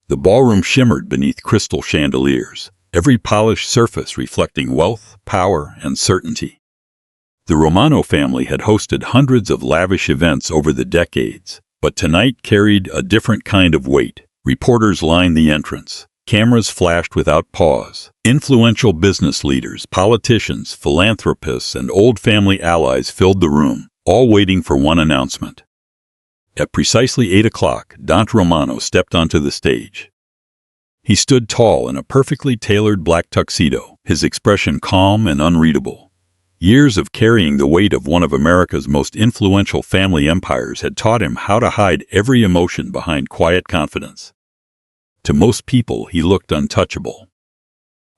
The ballroom shimmered beneath crystal chandeliers, every polished surface reflecting wealth, power, and certainty. The Romano family had hosted hundreds of lavish events over the decades, but tonight carried a different kind of weight. Reporters lined the entrance. Cameras flashed without pause. Influential business leaders, politicians, philanthropists, and old family allies filled the room, all waiting for one announcement. At precisely 8 o'clock, Dante Romano stepped onto the stage. He stood tall in a perfectly tailored black tuxedo, his expression calm and unreadable. Years of carrying the weight of one of America's most influential family empires had taught him how to hide every emotion behind quiet confidence. To most people, he looked untouchable.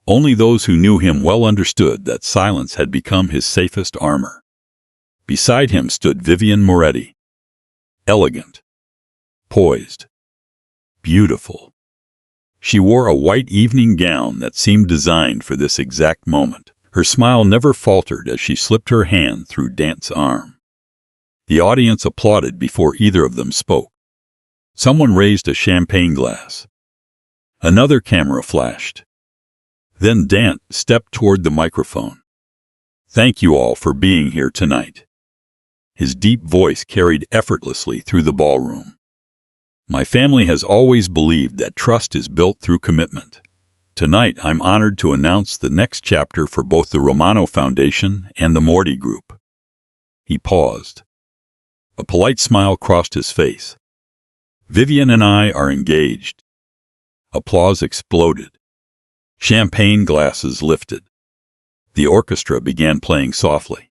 Only those who knew him well understood that silence had become his safest armor. Beside him stood Vivian Moretti. Elegant, poised, beautiful. She wore a white evening gown that seemed designed for this exact moment. Her smile never faltered as she slipped her hand through Dante's arm. The audience applauded before either of them spoke. Someone raised a champagne glass. Another camera flashed. Then Dante stepped toward the microphone. "Thank you all for being here tonight." His deep voice carried effortlessly through the ballroom. "My family has always believed that trust is built through commitment. Tonight, I'm honored to announce the next chapter for both the Romano Foundation and the Morty Group." He paused. A polite smile crossed his face. "Vivian and I are engaged." Applause exploded. Champagne glasses lifted. The orchestra began playing softly.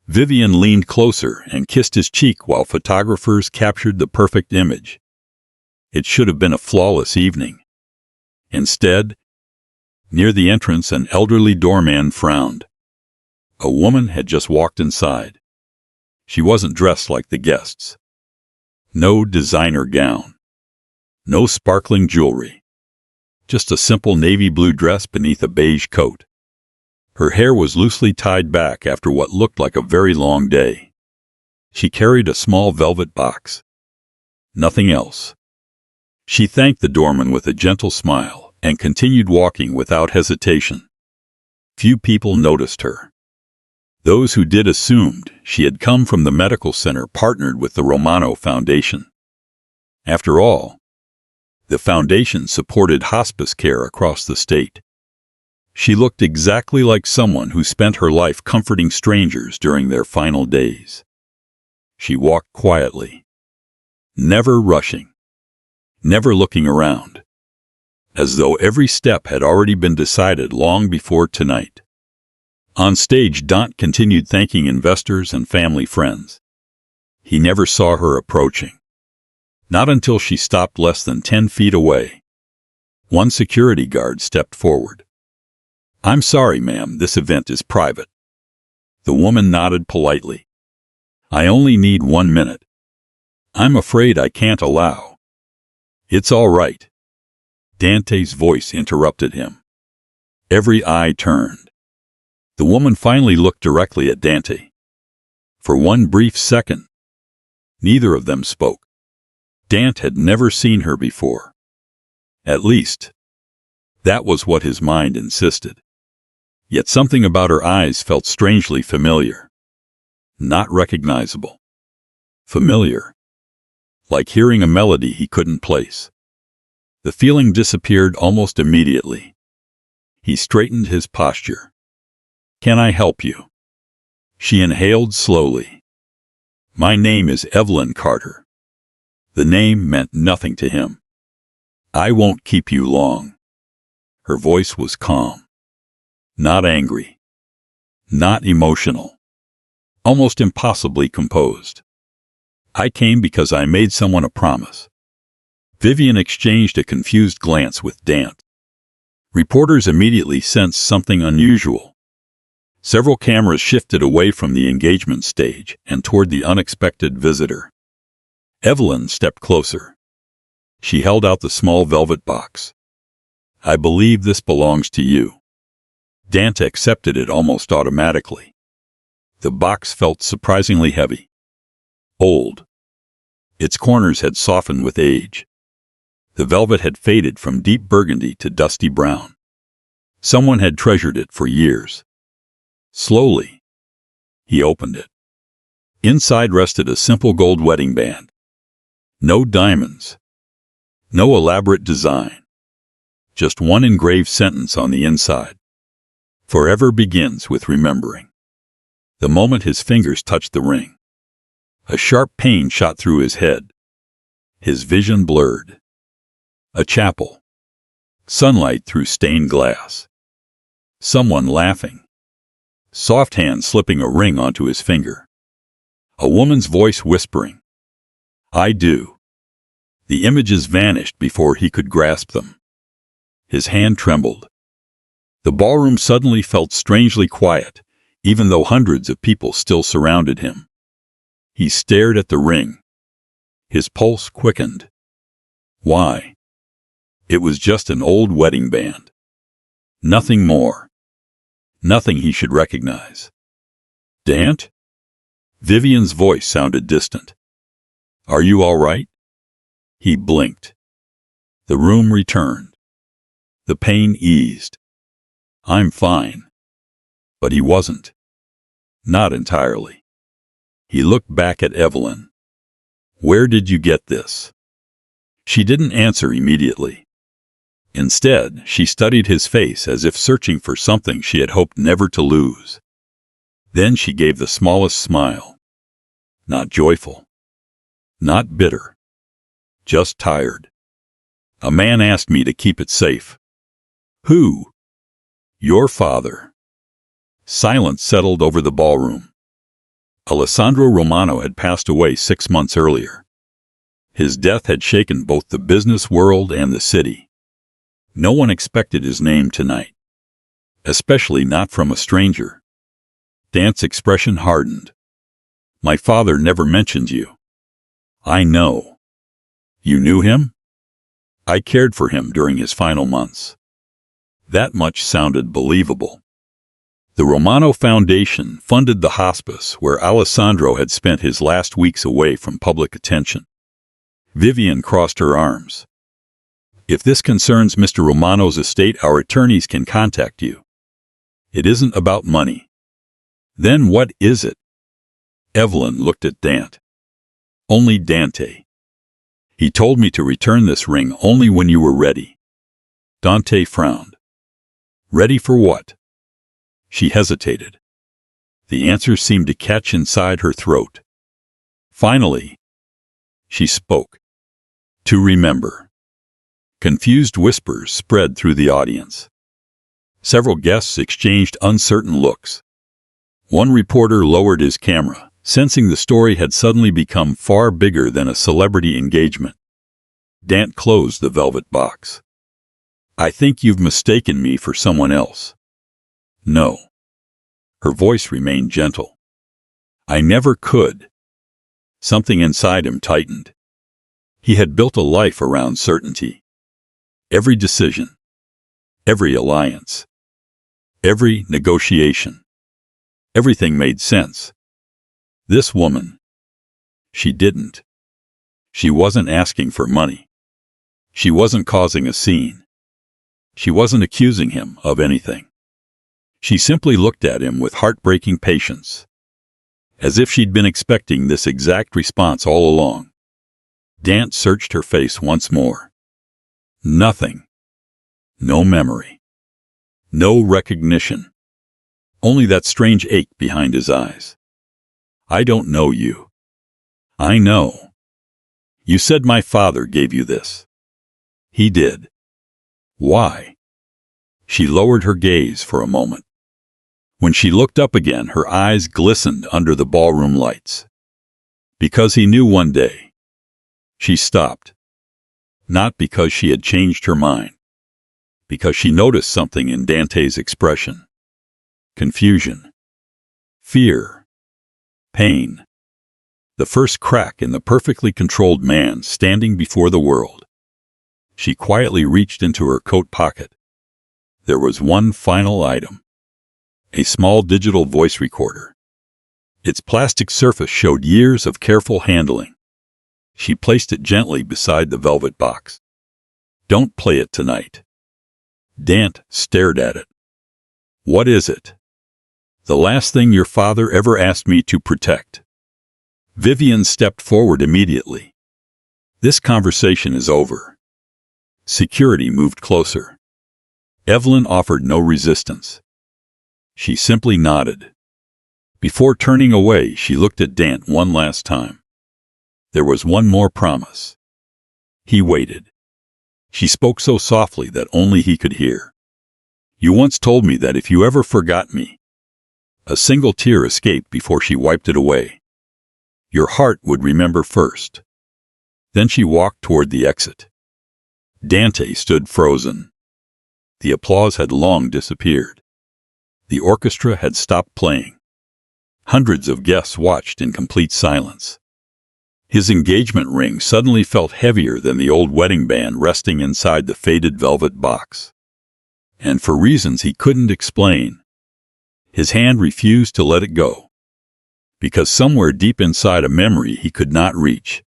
Vivian leaned closer and kissed his cheek while photographers captured the perfect image. It should have been a flawless evening. Instead, near the entrance, an elderly doorman frowned. A woman had just walked inside. She wasn't dressed like the guests. No designer gown. No sparkling jewelry. Just a simple navy blue dress beneath a beige coat. Her hair was loosely tied back after what looked like a very long day. She carried a small velvet box. Nothing else. She thanked the doorman with a gentle smile and continued walking without hesitation. Few people noticed her. Those who did assumed she had come from the medical center partnered with the Romano Foundation. After all, the foundation supported hospice care across the state. She looked exactly like someone who spent her life comforting strangers during their final days. She walked quietly, never rushing, never looking around, as though every step had already been decided long before tonight. On stage, Dante continued thanking investors and family friends. He never saw her approaching. Not until she stopped less than 10 feet away. One security guard stepped forward. "I'm sorry, ma'am, this event is private." The woman nodded politely. "I only need 1 minute." "I'm afraid I can't allow." "It's all right." Dante's voice interrupted him. Every eye turned. The woman finally looked directly at Dante. For one brief second, neither of them spoke. Dante had never seen her before. At least, that was what his mind insisted. Yet something about her eyes felt strangely familiar. Not recognizable. Familiar. Like hearing a melody he couldn't place. The feeling disappeared almost immediately. He straightened his posture. "Can I help you?" She inhaled slowly. "My name is Evelyn Carter." The name meant nothing to him. "I won't keep you long." Her voice was calm. Not angry. Not emotional. Almost impossibly composed. "I came because I made someone a promise." Vivian exchanged a confused glance with Dante. Reporters immediately sensed something unusual. Several cameras shifted away from the engagement stage and toward the unexpected visitor. Evelyn stepped closer. She held out the small velvet box. "I believe this belongs to you." Dante accepted it almost automatically. The box felt surprisingly heavy. Old. Its corners had softened with age. The velvet had faded from deep burgundy to dusty brown. Someone had treasured it for years. Slowly, he opened it. Inside rested a simple gold wedding band. No diamonds. No elaborate design. Just one engraved sentence on the inside. Forever begins with remembering. The moment his fingers touched the ring, a sharp pain shot through his head. His vision blurred. A chapel. Sunlight through stained glass. Someone laughing. Soft hand slipping a ring onto his finger. A woman's voice whispering, "I do." The images vanished before he could grasp them. His hand trembled. The ballroom suddenly felt strangely quiet, even though hundreds of people still surrounded him. He stared at the ring. His pulse quickened. Why? It was just an old wedding band. Nothing more. Nothing he should recognize. Dante? Vivian's voice sounded distant. Are you all right? He blinked. The room returned. The pain eased. I'm fine. But he wasn't. Not entirely. He looked back at Evelyn. Where did you get this? She didn't answer immediately. Instead, she studied his face as if searching for something she had hoped never to lose. Then she gave the smallest smile. Not joyful. Not bitter. Just tired. A man asked me to keep it safe. Who? Your father. Silence settled over the ballroom. Alessandro Romano had passed away 6 months earlier. His death had shaken both the business world and the city. No one expected his name tonight, especially not from a stranger. Dante's expression hardened. My father never mentioned you. I know. You knew him? I cared for him during his final months. That much sounded believable. The Romano Foundation funded the hospice where Alessandro had spent his last weeks away from public attention. Vivian crossed her arms. If this concerns Mr. Romano's estate, our attorneys can contact you. It isn't about money. Then what is it? Evelyn looked at Dante. Only Dante. He told me to return this ring only when you were ready. Dante frowned. Ready for what? She hesitated. The answer seemed to catch inside her throat. Finally, she spoke. To remember. Confused whispers spread through the audience. Several guests exchanged uncertain looks. One reporter lowered his camera, sensing the story had suddenly become far bigger than a celebrity engagement. Dante closed the velvet box. I think you've mistaken me for someone else. No. Her voice remained gentle. I never could. Something inside him tightened. He had built a life around certainty. Every decision, every alliance, every negotiation, everything made sense. This woman, she didn't. She wasn't asking for money. She wasn't causing a scene. She wasn't accusing him of anything. She simply looked at him with heartbreaking patience, as if she'd been expecting this exact response all along. Dante searched her face once more. Nothing. No memory. No recognition. Only that strange ache behind his eyes. I don't know you. I know. You said my father gave you this. He did. Why? She lowered her gaze for a moment. When she looked up again, her eyes glistened under the ballroom lights. Because he knew one day. She stopped. Not because she had changed her mind. Because she noticed something in Dante's expression. Confusion. Fear. Pain. The first crack in the perfectly controlled man standing before the world. She quietly reached into her coat pocket. There was one final item. A small digital voice recorder. Its plastic surface showed years of careful handling. She placed it gently beside the velvet box. Don't play it tonight. Dante stared at it. What is it? The last thing your father ever asked me to protect. Vivian stepped forward immediately. This conversation is over. Security moved closer. Evelyn offered no resistance. She simply nodded. Before turning away, she looked at Dante one last time. There was one more promise. He waited. She spoke so softly that only he could hear. You once told me that if you ever forgot me, a single tear escaped before she wiped it away. Your heart would remember first. Then she walked toward the exit. Dante stood frozen. The applause had long disappeared. The orchestra had stopped playing. Hundreds of guests watched in complete silence. His engagement ring suddenly felt heavier than the old wedding band resting inside the faded velvet box. And for reasons he couldn't explain, his hand refused to let it go. Because somewhere deep inside a memory he could not reach,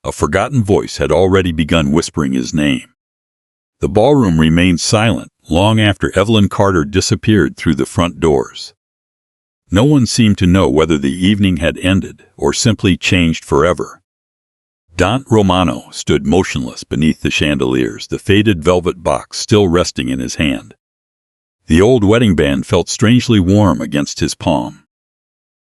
a forgotten voice had already begun whispering his name. The ballroom remained silent long after Evelyn Carter disappeared through the front doors. No one seemed to know whether the evening had ended or simply changed forever. Dante Romano stood motionless beneath the chandeliers, the faded velvet box still resting in his hand. The old wedding band felt strangely warm against his palm.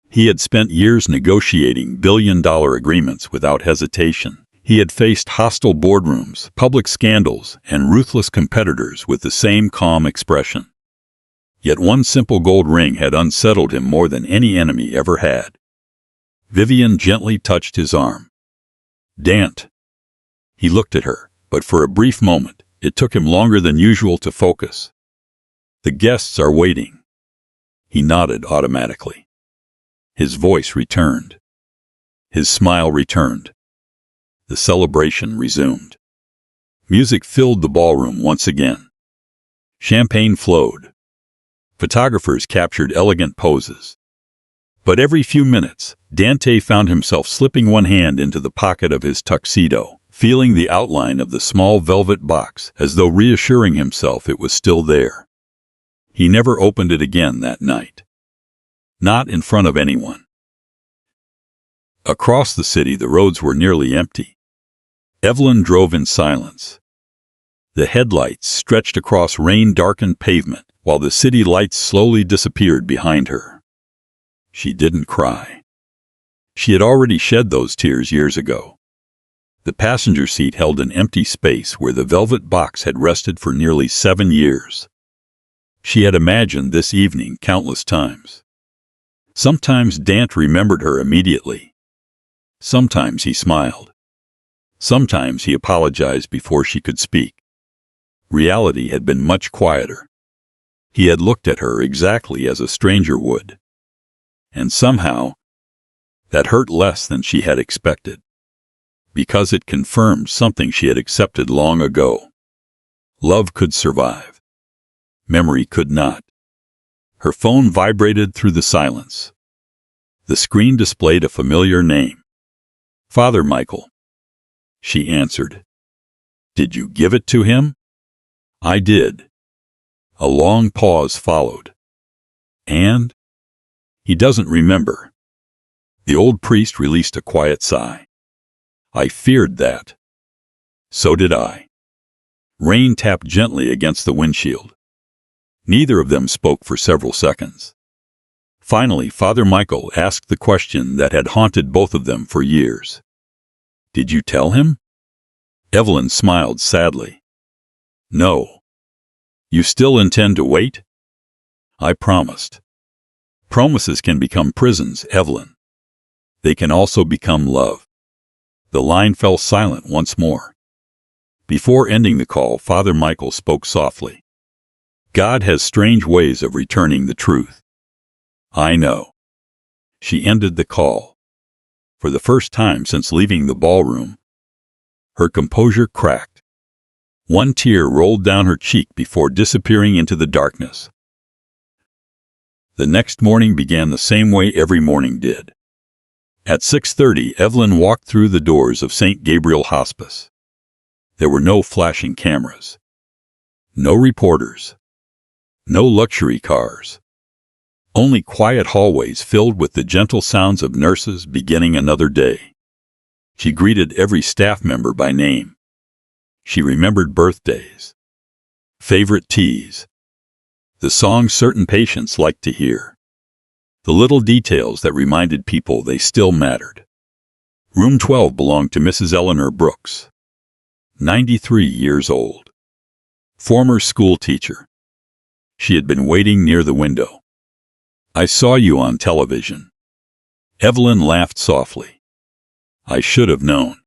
He had spent years negotiating billion-dollar agreements without hesitation. He had faced hostile boardrooms, public scandals, and ruthless competitors with the same calm expression. Yet one simple gold ring had unsettled him more than any enemy ever had. Vivian gently touched his arm. Dante. He looked at her, but for a brief moment, it took him longer than usual to focus. The guests are waiting. He nodded automatically. His voice returned. His smile returned. The celebration resumed. Music filled the ballroom once again. Champagne flowed. Photographers captured elegant poses. But every few minutes, Dante found himself slipping one hand into the pocket of his tuxedo, feeling the outline of the small velvet box as though reassuring himself it was still there. He never opened it again that night. Not in front of anyone. Across the city, the roads were nearly empty. Evelyn drove in silence. The headlights stretched across rain-darkened pavement, while the city lights slowly disappeared behind her. She didn't cry. She had already shed those tears years ago. The passenger seat held an empty space where the velvet box had rested for nearly 7 years. She had imagined this evening countless times. Sometimes Dante remembered her immediately. Sometimes he smiled. Sometimes he apologized before she could speak. Reality had been much quieter. He had looked at her exactly as a stranger would. And somehow, that hurt less than she had expected. Because it confirmed something she had accepted long ago. Love could survive. Memory could not. Her phone vibrated through the silence. The screen displayed a familiar name. Father Michael. She answered. Did you give it to him? I did. A long pause followed. And? He doesn't remember. The old priest released a quiet sigh. I feared that. So did I. Rain tapped gently against the windshield. Neither of them spoke for several seconds. Finally, Father Michael asked the question that had haunted both of them for years. Did you tell him? Evelyn smiled sadly. No. You still intend to wait? I promised. Promises can become prisons, Evelyn. They can also become love. The line fell silent once more. Before ending the call, Father Michael spoke softly. God has strange ways of returning the truth. I know. She ended the call. For the first time since leaving the ballroom, her composure cracked. One tear rolled down her cheek before disappearing into the darkness. The next morning began the same way every morning did. At 6:30, Evelyn walked through the doors of St. Gabriel Hospice. There were no flashing cameras, no reporters, no luxury cars. Only quiet hallways filled with the gentle sounds of nurses beginning another day. She greeted every staff member by name. She remembered birthdays, favorite teas, the songs certain patients liked to hear, the little details that reminded people they still mattered. Room 12 belonged to Mrs. Eleanor Brooks, 93 years old, former school teacher. She had been waiting near the window. "I saw you on television." Evelyn laughed softly. "I should have known.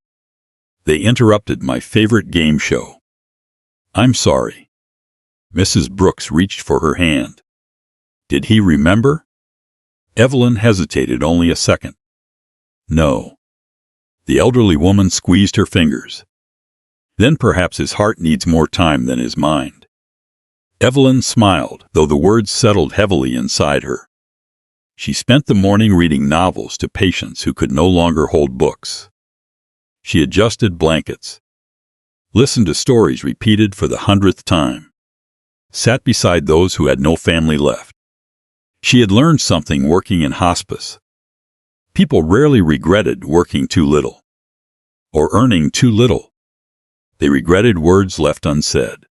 They interrupted my favorite game show." "I'm sorry." Mrs. Brooks reached for her hand. "Did he remember?" Evelyn hesitated only a second. "No." The elderly woman squeezed her fingers. "Then perhaps his heart needs more time than his mind." Evelyn smiled, though the words settled heavily inside her. She spent the morning reading novels to patients who could no longer hold books. She adjusted blankets, listened to stories repeated for the 100th time, sat beside those who had no family left. She had learned something working in hospice. People rarely regretted working too little, or earning too little. They regretted words left unsaid,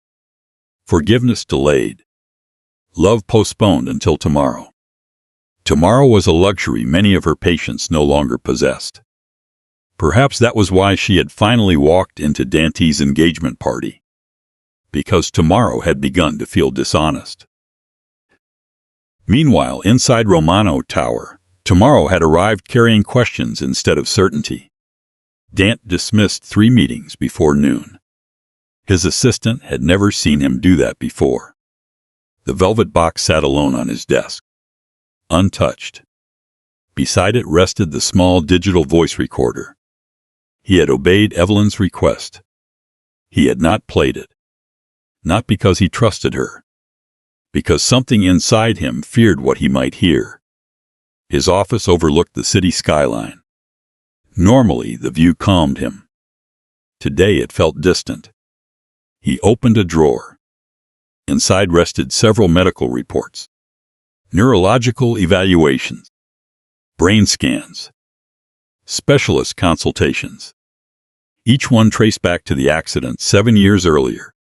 forgiveness delayed, love postponed until tomorrow. Tomorrow was a luxury many of her patients no longer possessed. Perhaps that was why she had finally walked into Dante's engagement party, because tomorrow had begun to feel dishonest. Meanwhile, inside Romano Tower, tomorrow had arrived carrying questions instead of certainty. Dante dismissed 3 meetings before noon. His assistant had never seen him do that before. The velvet box sat alone on his desk, untouched. Beside it rested the small digital voice recorder. He had obeyed Evelyn's request. He had not played it. Not because he trusted her, because something inside him feared what he might hear. His office overlooked the city skyline. Normally, the view calmed him. Today it felt distant. He opened a drawer. Inside rested several medical reports, neurological evaluations, brain scans, specialist consultations. Each one traced back to the accident 7 years earlier.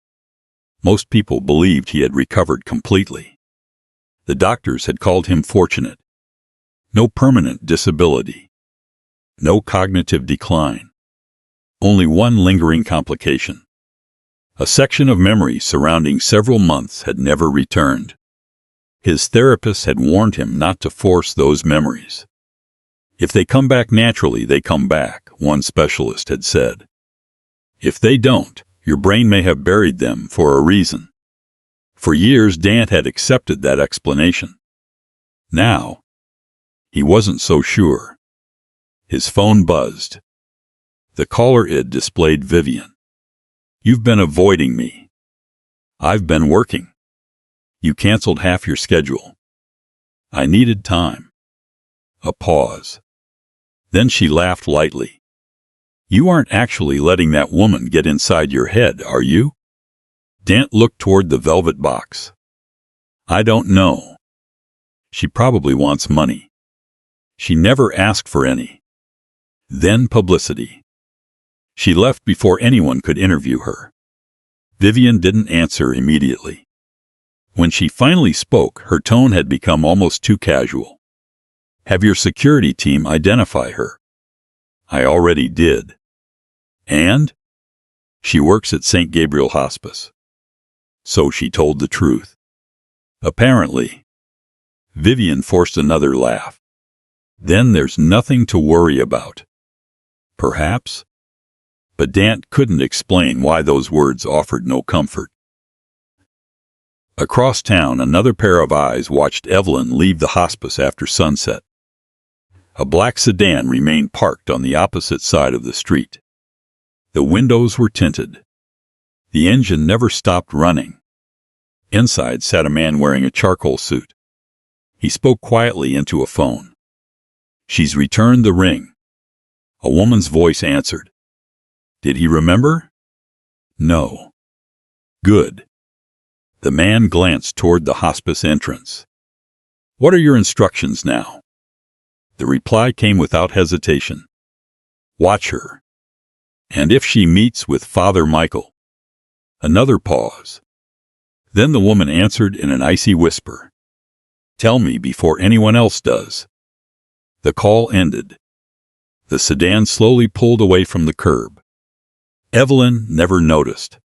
Most people believed he had recovered completely. The doctors had called him fortunate. No permanent disability. No cognitive decline. Only one lingering complication. A section of memory surrounding several months had never returned. His therapist had warned him not to force those memories. If they come back naturally, they come back, one specialist had said. If they don't, your brain may have buried them for a reason. For years, Dante had accepted that explanation. Now, he wasn't so sure. His phone buzzed. The caller ID displayed Vivian. "You've been avoiding me." "I've been working." "You canceled half your schedule." "I needed time." A pause. Then she laughed lightly. "You aren't actually letting that woman get inside your head, are you?" Dante looked toward the velvet box. "I don't know. She probably wants money. She never asked for any." Then publicity. She left before anyone could interview her. Vivian didn't answer immediately. When she finally spoke, her tone had become almost too casual. "Have your security team identify her." "I already did." "And?" "She works at St. Gabriel Hospice." So she told the truth. Apparently. Vivian forced another laugh. "Then there's nothing to worry about." Perhaps. But Dante couldn't explain why those words offered no comfort. Across town, another pair of eyes watched Evelyn leave the hospice after sunset. A black sedan remained parked on the opposite side of the street. The windows were tinted. The engine never stopped running. Inside sat a man wearing a charcoal suit. He spoke quietly into a phone. "She's returned the ring." A woman's voice answered. "Did he remember?" No. Good. The man glanced toward the hospice entrance. What are your instructions now? The reply came without hesitation. Watch her. And if she meets with Father Michael. Another pause. Then the woman answered in an icy whisper. Tell me before anyone else does. The call ended. The sedan slowly pulled away from the curb. Evelyn never noticed.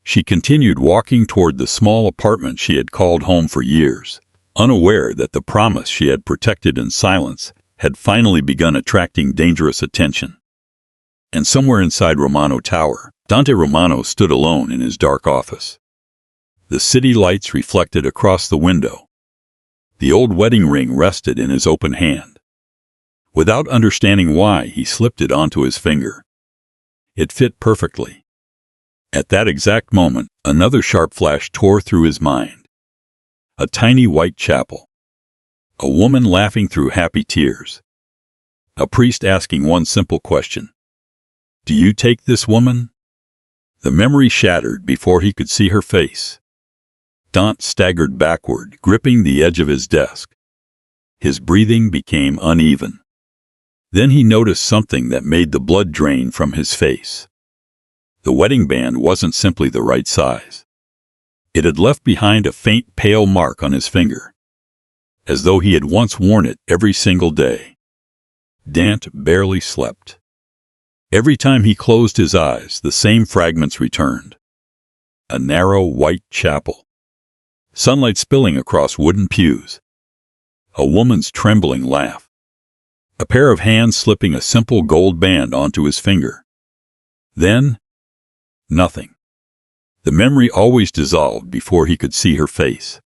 She continued walking toward the small apartment she had called home for years, unaware that the promise she had protected in silence had finally begun attracting dangerous attention. And somewhere inside Romano Tower, Dante Romano stood alone in his dark office. The city lights reflected across the window. The old wedding ring rested in his open hand. Without understanding why, he slipped it onto his finger. It fit perfectly. At that exact moment, another sharp flash tore through his mind. A tiny white chapel. A woman laughing through happy tears. A priest asking one simple question. Do you take this woman? The memory shattered before he could see her face. Dante staggered backward, gripping the edge of his desk. His breathing became uneven. Then he noticed something that made the blood drain from his face. The wedding band wasn't simply the right size. It had left behind a faint pale mark on his finger, as though he had once worn it every single day. Dante barely slept. Every time he closed his eyes, the same fragments returned. A narrow white chapel. Sunlight spilling across wooden pews. A woman's trembling laugh. A pair of hands slipping a simple gold band onto his finger. Then, nothing. The memory always dissolved before he could see her face.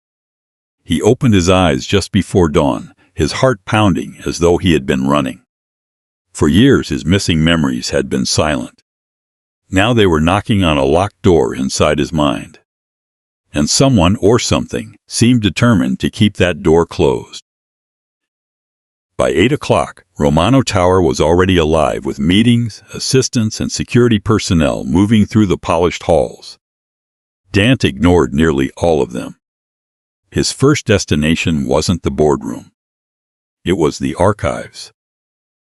He opened his eyes just before dawn, his heart pounding as though he had been running. For years his missing memories had been silent. Now they were knocking on a locked door inside his mind. And someone or something seemed determined to keep that door closed. By 8 o'clock, Romano Tower was already alive with meetings, assistants, and security personnel moving through the polished halls. Dante ignored nearly all of them. His first destination wasn't the boardroom. It was the archives.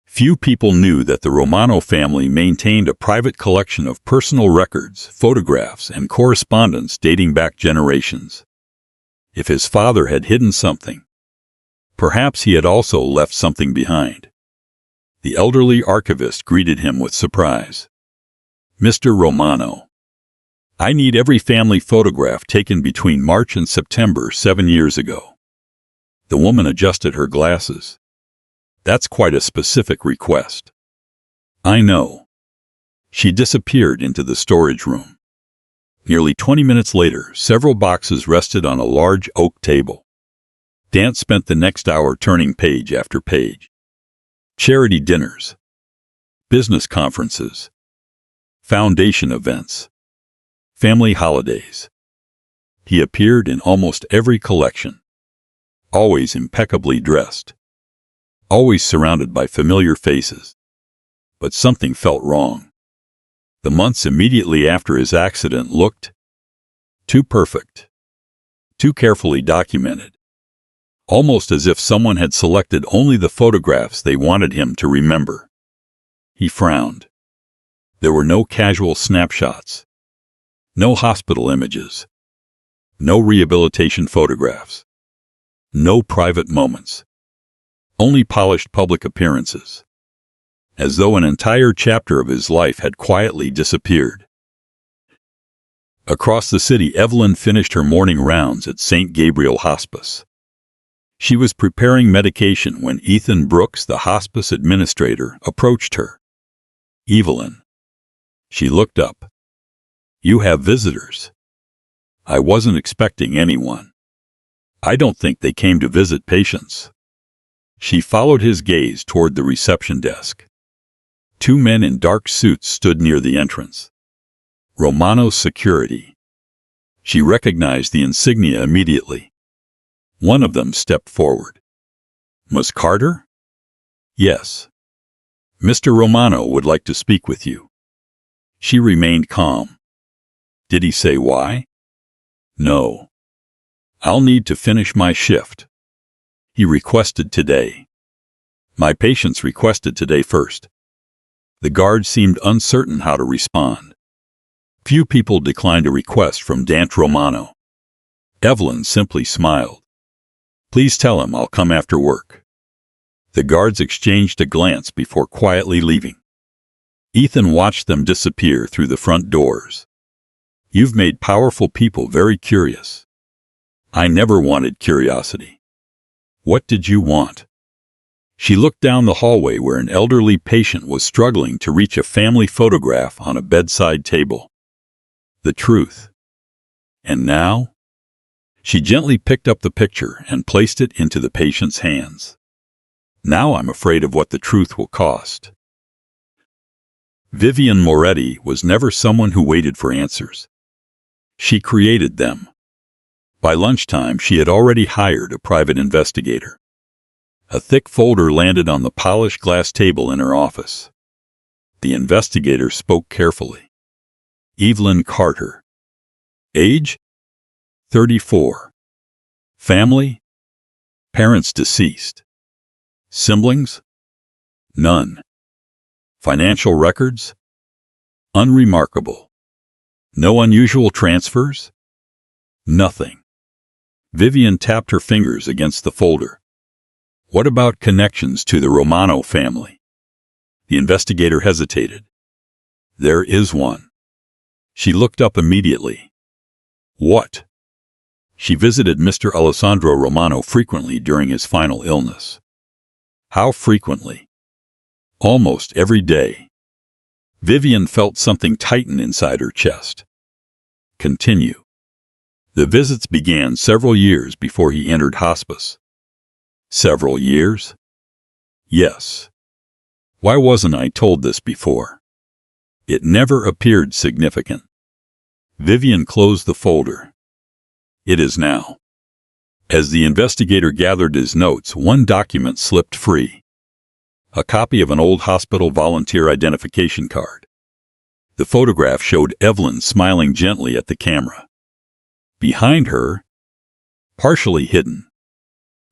Few people knew that the Romano family maintained a private collection of personal records, photographs, and correspondence dating back generations. If his father had hidden something, perhaps he had also left something behind. The elderly archivist greeted him with surprise. Mr. Romano, I need every family photograph taken between March and September 7 years ago. The woman adjusted her glasses. That's quite a specific request. I know. She disappeared into the storage room. Nearly 20 minutes later, several boxes rested on a large oak table. Dante spent the next hour turning page after page. Charity dinners, business conferences, foundation events, family holidays. He appeared in almost every collection, always impeccably dressed, always surrounded by familiar faces. But something felt wrong. The months immediately after his accident looked too perfect, too carefully documented. Almost as if someone had selected only the photographs they wanted him to remember. He frowned. There were no casual snapshots, no hospital images, no rehabilitation photographs, no private moments, only polished public appearances, as though an entire chapter of his life had quietly disappeared. Across the city, Evelyn finished her morning rounds at St. Gabriel Hospice. She was preparing medication when Ethan Brooks, the hospice administrator, approached her. Evelyn. She looked up. You have visitors. I wasn't expecting anyone. I don't think they came to visit patients. She followed his gaze toward the reception desk. 2 men in dark suits stood near the entrance. Romano's security. She recognized the insignia immediately. One of them stepped forward. Miss Carter? Yes. Mr. Romano would like to speak with you. She remained calm. Did he say why? No. I'll need to finish my shift. He requested today. My patients requested today first. The guard seemed uncertain how to respond. Few people declined a request from Dante Romano. Evelyn simply smiled. Please tell him I'll come after work. The guards exchanged a glance before quietly leaving. Ethan watched them disappear through the front doors. You've made powerful people very curious. I never wanted curiosity. What did you want? She looked down the hallway where an elderly patient was struggling to reach a family photograph on a bedside table. The truth. And now? She gently picked up the picture and placed it into the patient's hands. Now I'm afraid of what the truth will cost. Vivian Moretti was never someone who waited for answers. She created them. By lunchtime, she had already hired a private investigator. A thick folder landed on the polished glass table in her office. The investigator spoke carefully. Evelyn Carter. Age? 34. Family? Parents deceased. Siblings? None. Financial records? Unremarkable. No unusual transfers? Nothing. Vivian tapped her fingers against the folder. What about connections to the Romano family? The investigator hesitated. There is one. She looked up immediately. What? She visited Mr. Alessandro Romano frequently during his final illness. How frequently? Almost every day. Vivian felt something tighten inside her chest. Continue. The visits began several years before he entered hospice. Several years? Yes. Why wasn't I told this before? It never appeared significant. Vivian closed the folder. It is now. As the investigator gathered his notes, one document slipped free. A copy of an old hospital volunteer identification card. The photograph showed Evelyn smiling gently at the camera. Behind her, partially hidden,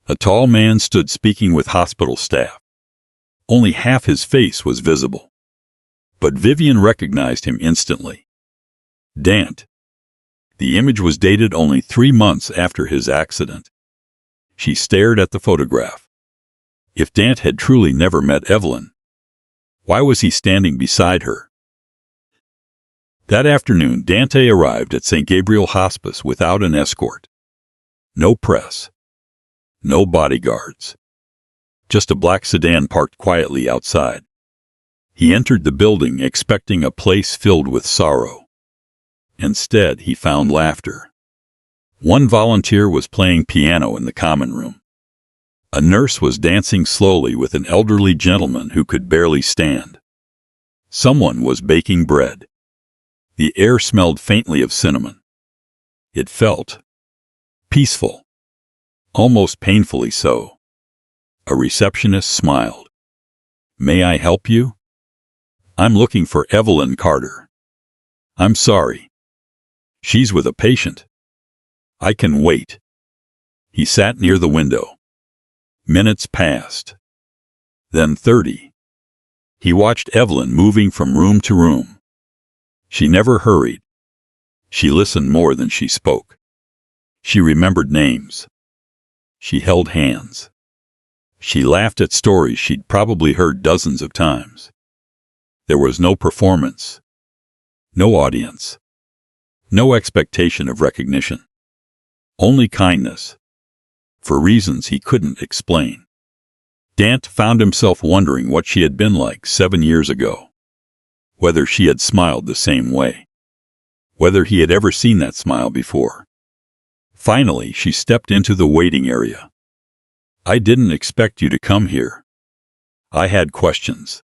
a tall man stood speaking with hospital staff. Only half his face was visible. But Vivian recognized him instantly. Dante. The image was dated only 3 months after his accident. She stared at the photograph. If Dante had truly never met Evelyn, why was he standing beside her? That afternoon, Dante arrived at St. Gabriel Hospice without an escort. No press. No bodyguards. Just a black sedan parked quietly outside. He entered the building expecting a place filled with sorrow. Instead, he found laughter. One volunteer was playing piano in the common room. A nurse was dancing slowly with an elderly gentleman who could barely stand. Someone was baking bread. The air smelled faintly of cinnamon. It felt peaceful, almost painfully so. A receptionist smiled. May I help you? I'm looking for Evelyn Carter. I'm sorry. She's with a patient. I can wait. He sat near the window. Minutes passed. Then 30. He watched Evelyn moving from room to room. She never hurried. She listened more than she spoke. She remembered names. She held hands. She laughed at stories she'd probably heard dozens of times. There was no performance. No audience. No expectation of recognition. Only kindness. For reasons he couldn't explain. Dante found himself wondering what she had been like 7 years ago. Whether she had smiled the same way. Whether he had ever seen that smile before. Finally, she stepped into the waiting area. I didn't expect you to come here. I had questions.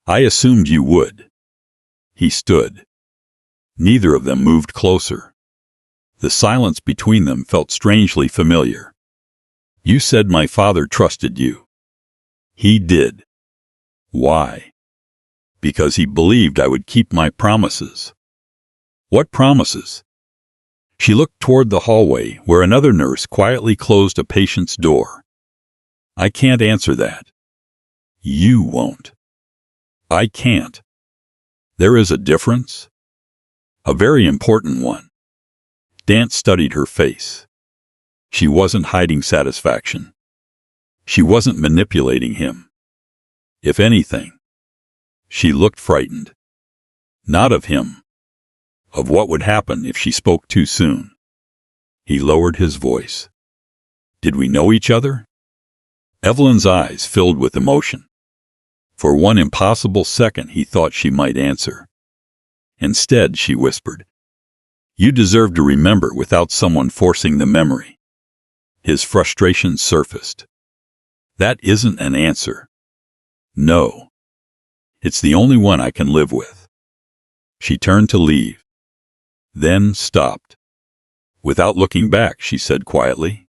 I assumed you would. He stood. Neither of them moved closer. The silence between them felt strangely familiar. You said my father trusted you. He did. Why? Because he believed I would keep my promises. What promises? She looked toward the hallway where another nurse quietly closed a patient's door. I can't answer that. You won't. I can't. There is a difference. A very important one. Dante studied her face. She wasn't hiding satisfaction. She wasn't manipulating him. If anything, she looked frightened. Not of him. Of what would happen if she spoke too soon. He lowered his voice. Did we know each other? Evelyn's eyes filled with emotion. For one impossible second he thought she might answer. Instead, she whispered, You deserve to remember without someone forcing the memory. His frustration surfaced. That isn't an answer. No. It's the only one I can live with. She turned to leave. Then stopped. Without looking back, she said quietly,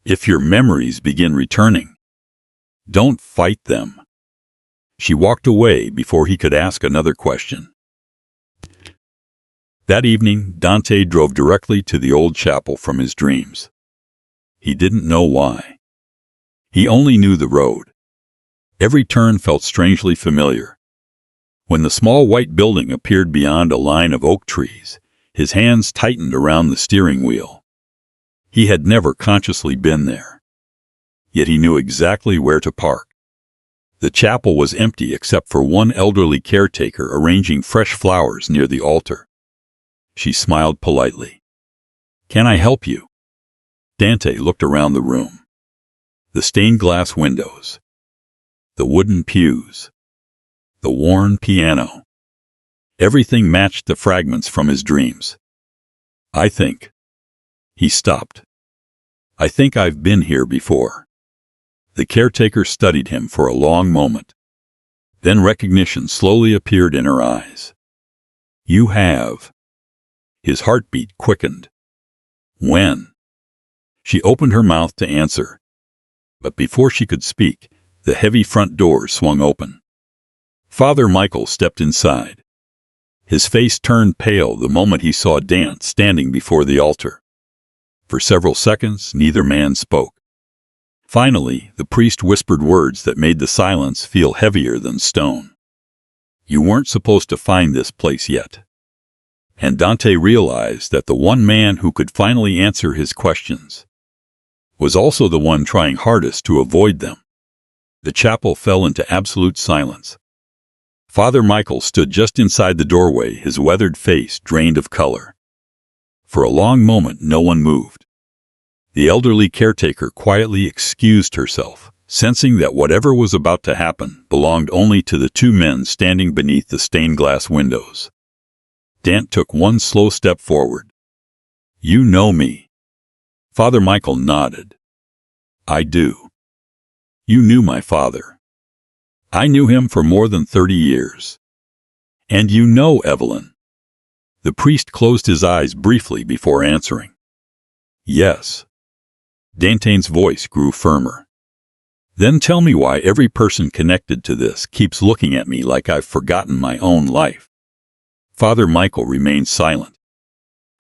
If your memories begin returning, don't fight them. She walked away before he could ask another question. That evening, Dante drove directly to the old chapel from his dreams. He didn't know why. He only knew the road. Every turn felt strangely familiar. When the small white building appeared beyond a line of oak trees, his hands tightened around the steering wheel. He had never consciously been there. Yet he knew exactly where to park. The chapel was empty except for one elderly caretaker arranging fresh flowers near the altar. She smiled politely. Can I help you? Dante looked around the room. The stained glass windows. The wooden pews. The worn piano. Everything matched the fragments from his dreams. I think. He stopped. I think I've been here before. The caretaker studied him for a long moment. Then recognition slowly appeared in her eyes. You have. His heartbeat quickened. When? She opened her mouth to answer. But before she could speak, the heavy front door swung open. Father Michael stepped inside. His face turned pale the moment he saw Dante standing before the altar. For several seconds, neither man spoke. Finally, the priest whispered words that made the silence feel heavier than stone. You weren't supposed to find this place yet. And Dante realized that the one man who could finally answer his questions was also the one trying hardest to avoid them. The chapel fell into absolute silence. Father Michael stood just inside the doorway, his weathered face drained of color. For a long moment, no one moved. The elderly caretaker quietly excused herself, sensing that whatever was about to happen belonged only to the two men standing beneath the stained glass windows. Dante took one slow step forward. You know me. Father Michael nodded. I do. You knew my father. I knew him for more than 30 years. And you know Evelyn. The priest closed his eyes briefly before answering. Yes. Dante's voice grew firmer. Then tell me why every person connected to this keeps looking at me like I've forgotten my own life. Father Michael remained silent.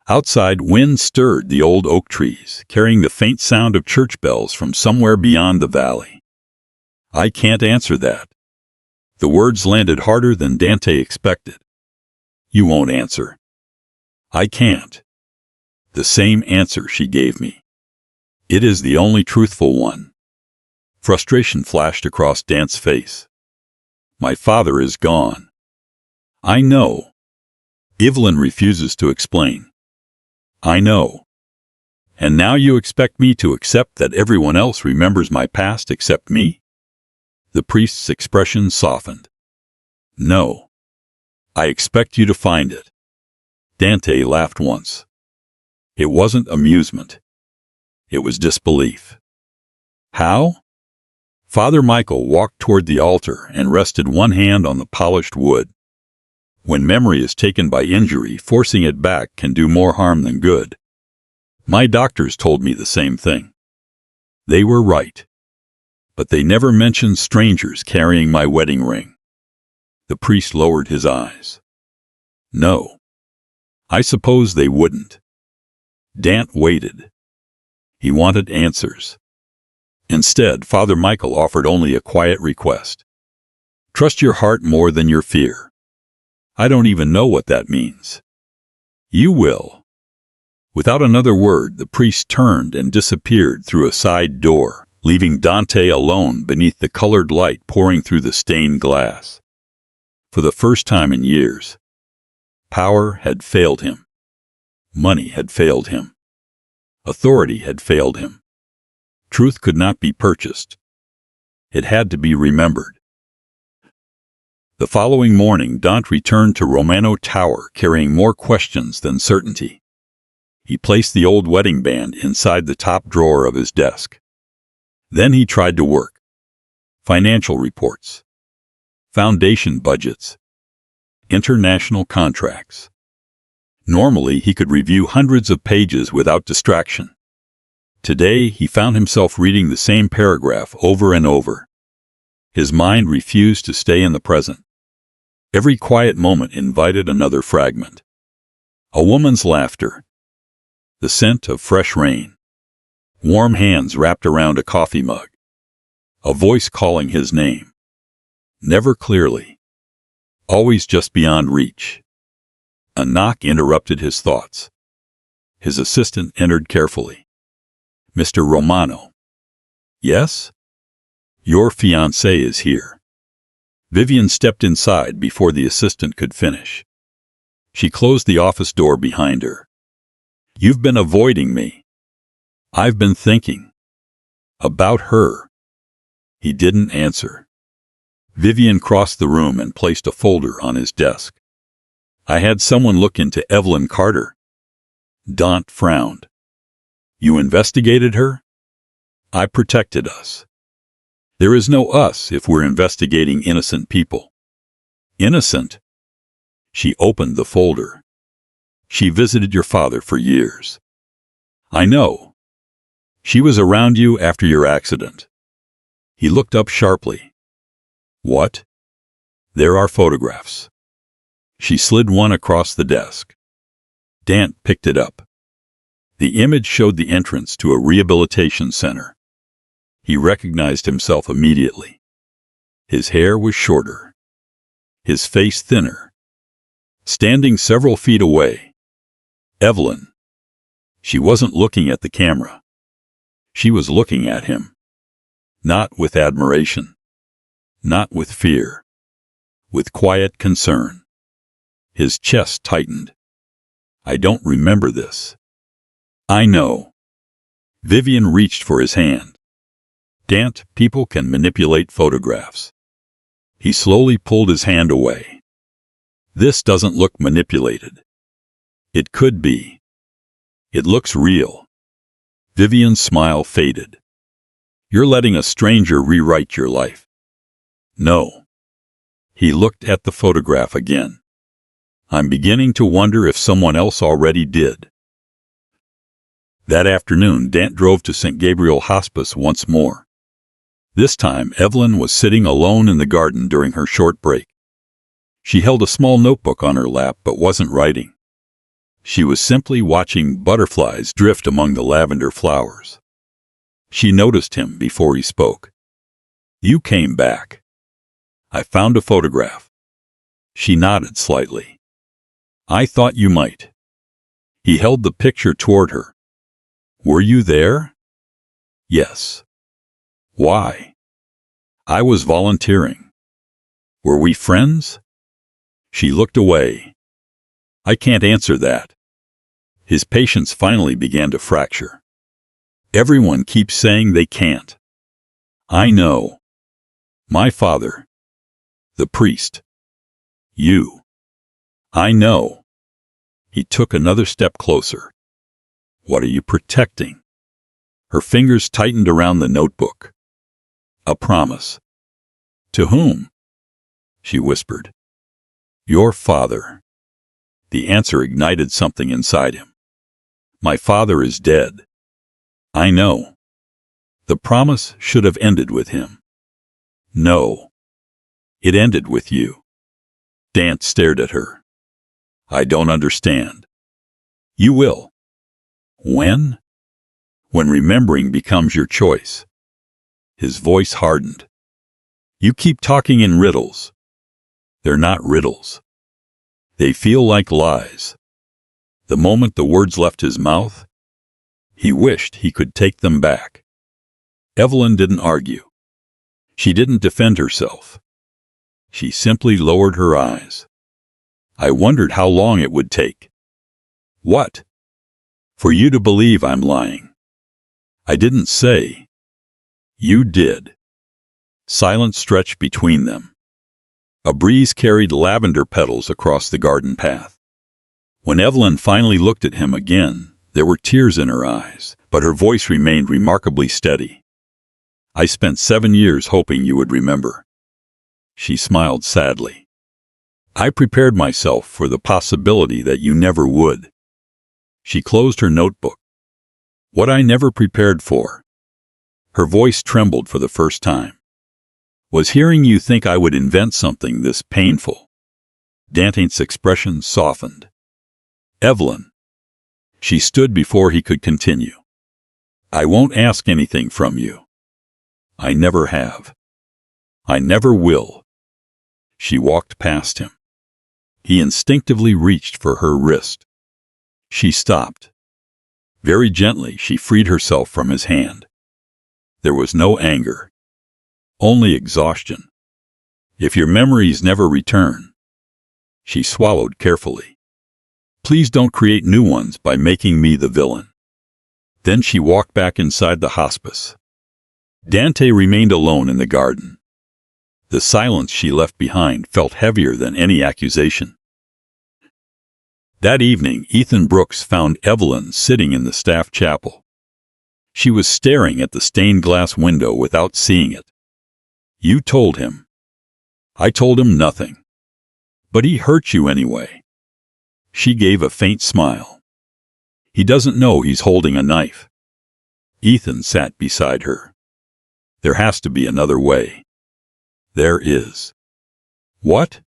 Outside, wind stirred the old oak trees, carrying the faint sound of church bells from somewhere beyond the valley. I can't answer that. The words landed harder than Dante expected. You won't answer. I can't. The same answer she gave me. It is the only truthful one. Frustration flashed across Dante's face. My father is gone. I know. Evelyn refuses to explain. I know. And now you expect me to accept that everyone else remembers my past except me? The priest's expression softened. No. I expect you to find it. Dante laughed once. It wasn't amusement. It was disbelief. How? Father Michael walked toward the altar and rested one hand on the polished wood. When memory is taken by injury, forcing it back can do more harm than good. My doctors told me the same thing. They were right. But they never mentioned strangers carrying my wedding ring. The priest lowered his eyes. No. I suppose they wouldn't. Dante waited. He wanted answers. Instead, Father Michael offered only a quiet request. Trust your heart more than your fear. I don't even know what that means. You will. Without another word, the priest turned and disappeared through a side door, leaving Dante alone beneath the colored light pouring through the stained glass. For the first time in years, power had failed him. Money had failed him. Authority had failed him. Truth could not be purchased. It had to be remembered. The following morning, Dante returned to Romano Tower carrying more questions than certainty. He placed the old wedding band inside the top drawer of his desk. Then he tried to work. Financial reports. Foundation budgets. International contracts. Normally, he could review hundreds of pages without distraction. Today, he found himself reading the same paragraph over and over. His mind refused to stay in the present. Every quiet moment invited another fragment. A woman's laughter. The scent of fresh rain. Warm hands wrapped around a coffee mug. A voice calling his name. Never clearly. Always just beyond reach. A knock interrupted his thoughts. His assistant entered carefully. Mr. Romano. Yes? Your fiancé is here. Vivian stepped inside before the assistant could finish. She closed the office door behind her. You've been avoiding me. I've been thinking. About her. He didn't answer. Vivian crossed the room and placed a folder on his desk. I had someone look into Evelyn Carter. Dante frowned. You investigated her? I protected us. There is no us if we're investigating innocent people. Innocent? She opened the folder. She visited your father for years. I know. She was around you after your accident. He looked up sharply. What? There are photographs. She slid one across the desk. Dante picked it up. The image showed the entrance to a rehabilitation center. He recognized himself immediately. His hair was shorter. His face thinner. Standing several feet away. Evelyn. She wasn't looking at the camera. She was looking at him. Not with admiration. Not with fear. With quiet concern. His chest tightened. I don't remember this. I know. Vivian reached for his hand. Dante, people can manipulate photographs. He slowly pulled his hand away. This doesn't look manipulated. It could be. It looks real. Vivian's smile faded. You're letting a stranger rewrite your life. No. He looked at the photograph again. I'm beginning to wonder if someone else already did. That afternoon, Dante drove to St. Gabriel Hospice once more. This time, Evelyn was sitting alone in the garden during her short break. She held a small notebook on her lap but wasn't writing. She was simply watching butterflies drift among the lavender flowers. She noticed him before he spoke. You came back. I found a photograph. She nodded slightly. I thought you might. He held the picture toward her. Were you there? Yes. Why? I was volunteering. Were we friends? She looked away. I can't answer that. His patience finally began to fracture. Everyone keeps saying they can't. I know. My father. The priest. You. I know. He took another step closer. What are you protecting? Her fingers tightened around the notebook. A promise. To whom? She whispered. Your father. The answer ignited something inside him. My father is dead. I know. The promise should have ended with him. No. It ended with you. Dante stared at her. I don't understand. You will. When? When remembering becomes your choice. His voice hardened. You keep talking in riddles. They're not riddles. They feel like lies. The moment the words left his mouth, he wished he could take them back. Evelyn didn't argue. She didn't defend herself. She simply lowered her eyes. I wondered how long it would take. What? For you to believe I'm lying. I didn't say. You did. Silence stretched between them. A breeze carried lavender petals across the garden path. When Evelyn finally looked at him again, there were tears in her eyes, but her voice remained remarkably steady. I spent 7 years hoping you would remember. She smiled sadly. I prepared myself for the possibility that you never would. She closed her notebook. What I never prepared for. Her voice trembled for the first time. Was hearing you think I would invent something this painful. Dante's expression softened. Evelyn. She stood before he could continue. I won't ask anything from you. I never have. I never will. She walked past him. He instinctively reached for her wrist. She stopped. Very gently, she freed herself from his hand. There was no anger. Only exhaustion. If your memories never return. She swallowed carefully. Please don't create new ones by making me the villain. Then she walked back inside the hospice. Dante remained alone in the garden. The silence she left behind felt heavier than any accusation. That evening, Ethan Brooks found Evelyn sitting in the staff chapel. She was staring at the stained glass window without seeing it. You told him. I told him nothing. But he hurt you anyway. She gave a faint smile. He doesn't know he's holding a knife. Ethan sat beside her. There has to be another way. There is. What?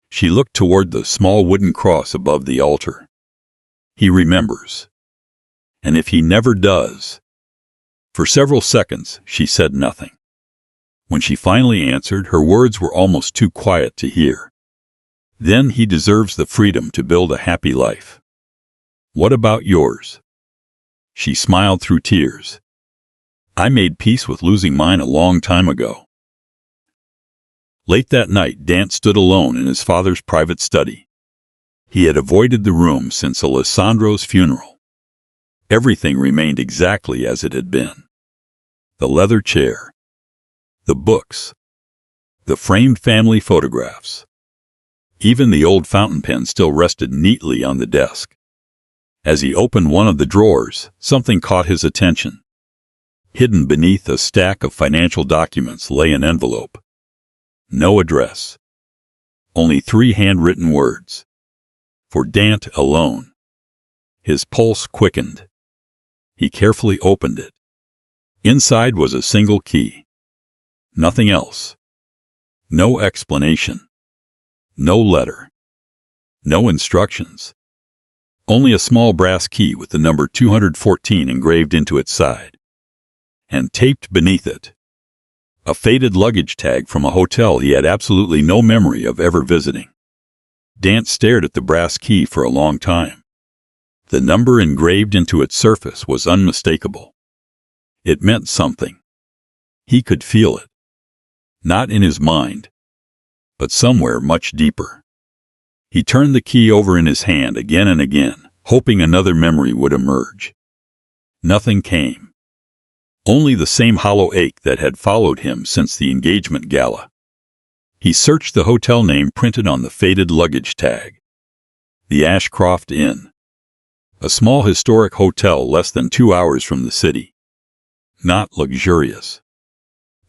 She looked toward the small wooden cross above the altar. He remembers. And if he never does. For several seconds, she said nothing. When she finally answered, her words were almost too quiet to hear. Then he deserves the freedom to build a happy life. What about yours? She smiled through tears. I made peace with losing mine a long time ago. Late that night, Dante stood alone in his father's private study. He had avoided the room since Alessandro's funeral. Everything remained exactly as it had been. The leather chair. The books. The framed family photographs. Even the old fountain pen still rested neatly on the desk. As he opened one of the drawers, something caught his attention. Hidden beneath a stack of financial documents lay an envelope. No address. Only 3 handwritten words. For Dante alone. His pulse quickened. He carefully opened it. Inside was a single key. Nothing else. No explanation. No letter. No instructions. Only a small brass key with the number 214 engraved into its side. And taped beneath it, a faded luggage tag from a hotel he had absolutely no memory of ever visiting. Dante stared at the brass key for a long time. The number engraved into its surface was unmistakable. It meant something. He could feel it. Not in his mind, but somewhere much deeper. He turned the key over in his hand again and again, hoping another memory would emerge. Nothing came. Only the same hollow ache that had followed him since the engagement gala. He searched the hotel name printed on the faded luggage tag. The Ashcroft Inn. A small historic hotel less than 2 hours from the city. Not luxurious.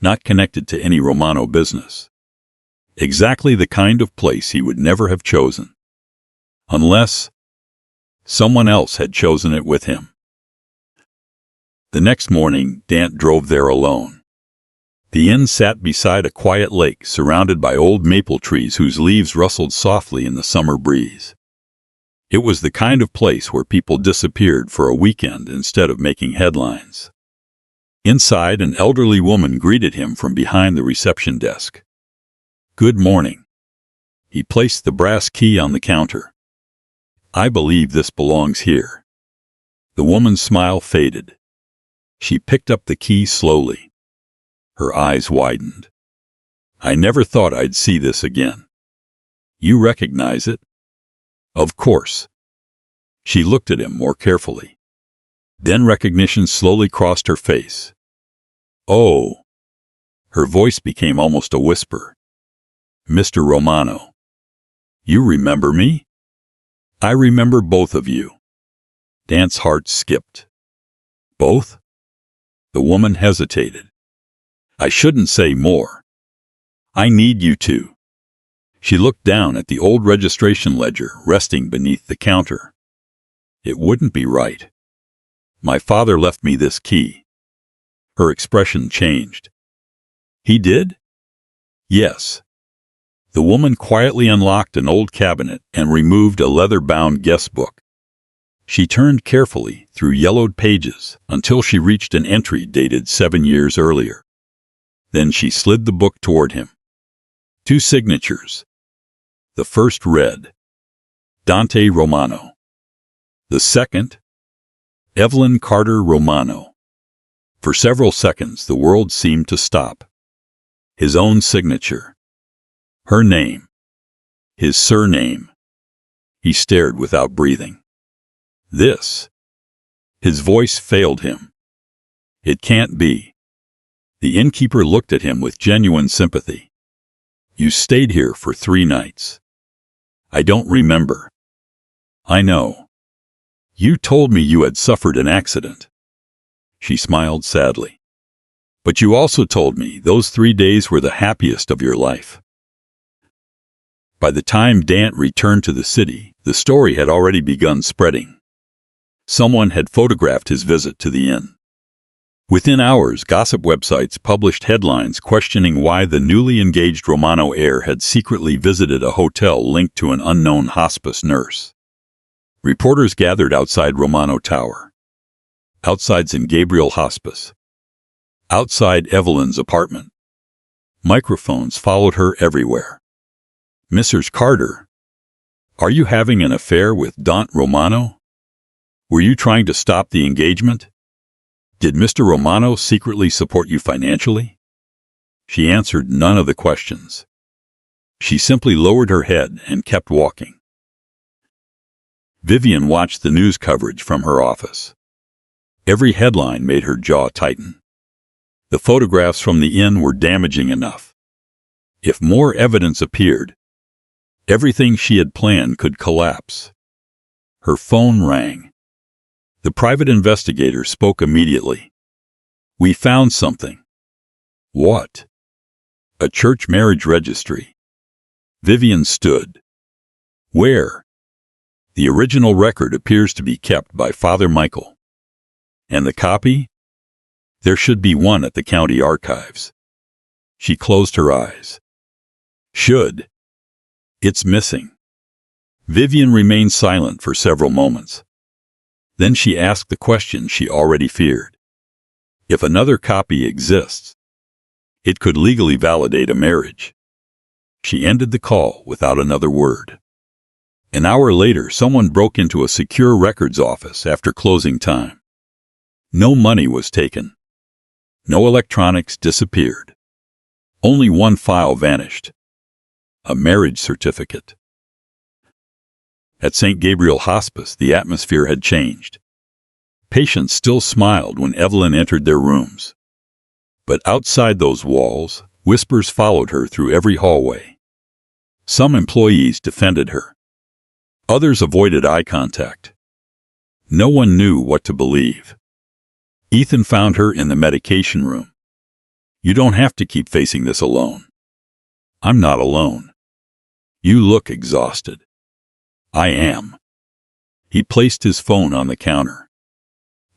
Not connected to any Romano business. Exactly the kind of place he would never have chosen. Unless someone else had chosen it with him. The next morning, Dante drove there alone. The inn sat beside a quiet lake surrounded by old maple trees whose leaves rustled softly in the summer breeze. It was the kind of place where people disappeared for a weekend instead of making headlines. Inside, an elderly woman greeted him from behind the reception desk. "Good morning." He placed the brass key on the counter. "I believe this belongs here." The woman's smile faded. She picked up the key slowly. Her eyes widened. "I never thought I'd see this again." "You recognize it?" "Of course." She looked at him more carefully. Then recognition slowly crossed her face. "Oh." Her voice became almost a whisper. "Mr. Romano. You remember me?" "I remember both of you." Dante's heart skipped. "Both?" The woman hesitated. "I shouldn't say more. I need you to." She looked down at the old registration ledger resting beneath the counter. "It wouldn't be right. My father left me this key." Her expression changed. "He did?" "Yes." The woman quietly unlocked an old cabinet and removed a leather-bound guest book. She turned carefully through yellowed pages until she reached an entry dated 7 years earlier. Then she slid the book toward him. 2 signatures. The first read, Dante Romano. The second, Evelyn Carter Romano. For several seconds, the world seemed to stop. His own signature. Her name. His surname. He stared without breathing. This. His voice failed him. It can't be. The innkeeper looked at him with genuine sympathy. You stayed here for 3 nights. I don't remember. I know. You told me you had suffered an accident. She smiled sadly. But you also told me those 3 days were the happiest of your life. By the time Dante returned to the city, the story had already begun spreading. Someone had photographed his visit to the inn. Within hours, gossip websites published headlines questioning why the newly engaged Romano heir had secretly visited a hotel linked to an unknown hospice nurse. Reporters gathered outside Romano Tower, outside St. Gabriel Hospice, outside Evelyn's apartment. Microphones followed her everywhere. Mrs. Carter, are you having an affair with Dante Romano? Were you trying to stop the engagement? Did Mr. Romano secretly support you financially? She answered none of the questions. She simply lowered her head and kept walking. Vivian watched the news coverage from her office. Every headline made her jaw tighten. The photographs from the inn were damaging enough. If more evidence appeared, everything she had planned could collapse. Her phone rang. The private investigator spoke immediately. We found something. What? A church marriage registry. Vivian stood. Where? The original record appears to be kept by Father Michael. And the copy? There should be one at the county archives. She closed her eyes. Should. It's missing. Vivian remained silent for several moments. Then she asked the question she already feared. If another copy exists, it could legally validate a marriage. She ended the call without another word. An hour later, someone broke into a secure records office after closing time. No money was taken. No electronics disappeared. Only one file vanished. A marriage certificate. At St. Gabriel Hospice, the atmosphere had changed. Patients still smiled when Evelyn entered their rooms. But outside those walls, whispers followed her through every hallway. Some employees defended her. Others avoided eye contact. No one knew what to believe. Ethan found her in the medication room. You don't have to keep facing this alone. I'm not alone. You look exhausted. I am. He placed his phone on the counter.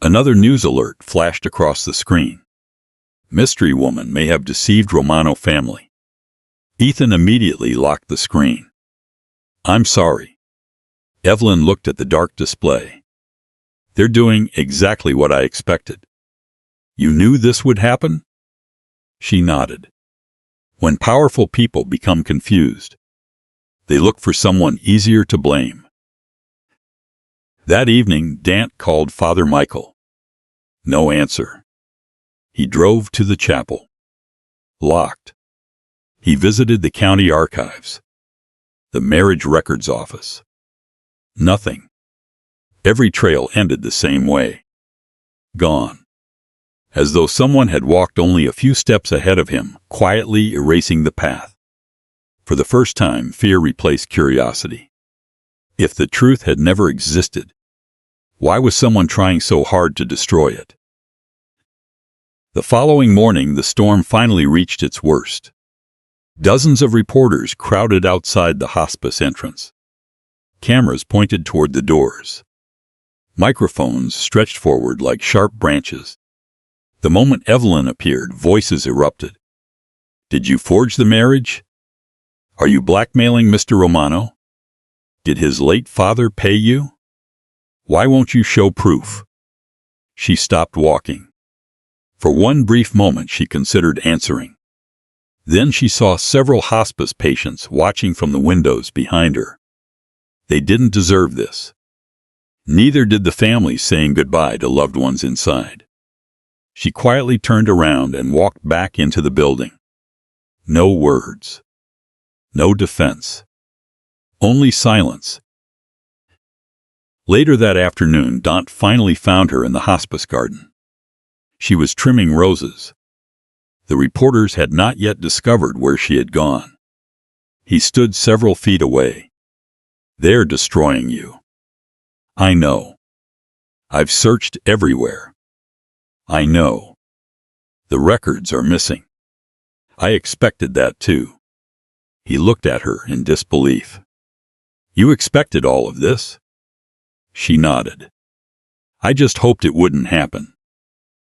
Another news alert flashed across the screen. Mystery woman may have deceived Romano family. Ethan immediately locked the screen. I'm sorry. Evelyn looked at the dark display. They're doing exactly what I expected. You knew this would happen? She nodded. When powerful people become confused, they look for someone easier to blame. That evening, Dante called Father Michael. No answer. He drove to the chapel. Locked. He visited the county archives, the marriage records office. Nothing. Every trail ended the same way. Gone. As though someone had walked only a few steps ahead of him, quietly erasing the path. For the first time, fear replaced curiosity. If the truth had never existed, why was someone trying so hard to destroy it? The following morning, the storm finally reached its worst. Dozens of reporters crowded outside the hospice entrance. Cameras pointed toward the doors. Microphones stretched forward like sharp branches. The moment Evelyn appeared, voices erupted. Did you forge the marriage? Are you blackmailing Mr. Romano? Did his late father pay you? Why won't you show proof? She stopped walking. For one brief moment she considered answering. Then she saw several hospice patients watching from the windows behind her. They didn't deserve this. Neither did the families saying goodbye to loved ones inside. She quietly turned around and walked back into the building. No words. No defense. Only silence. Later that afternoon, Dante finally found her in the hospice garden. She was trimming roses. The reporters had not yet discovered where she had gone. He stood several feet away. They're destroying you. I know. I've searched everywhere. I know. The records are missing. I expected that too. He looked at her in disbelief. You expected all of this? She nodded. I just hoped it wouldn't happen.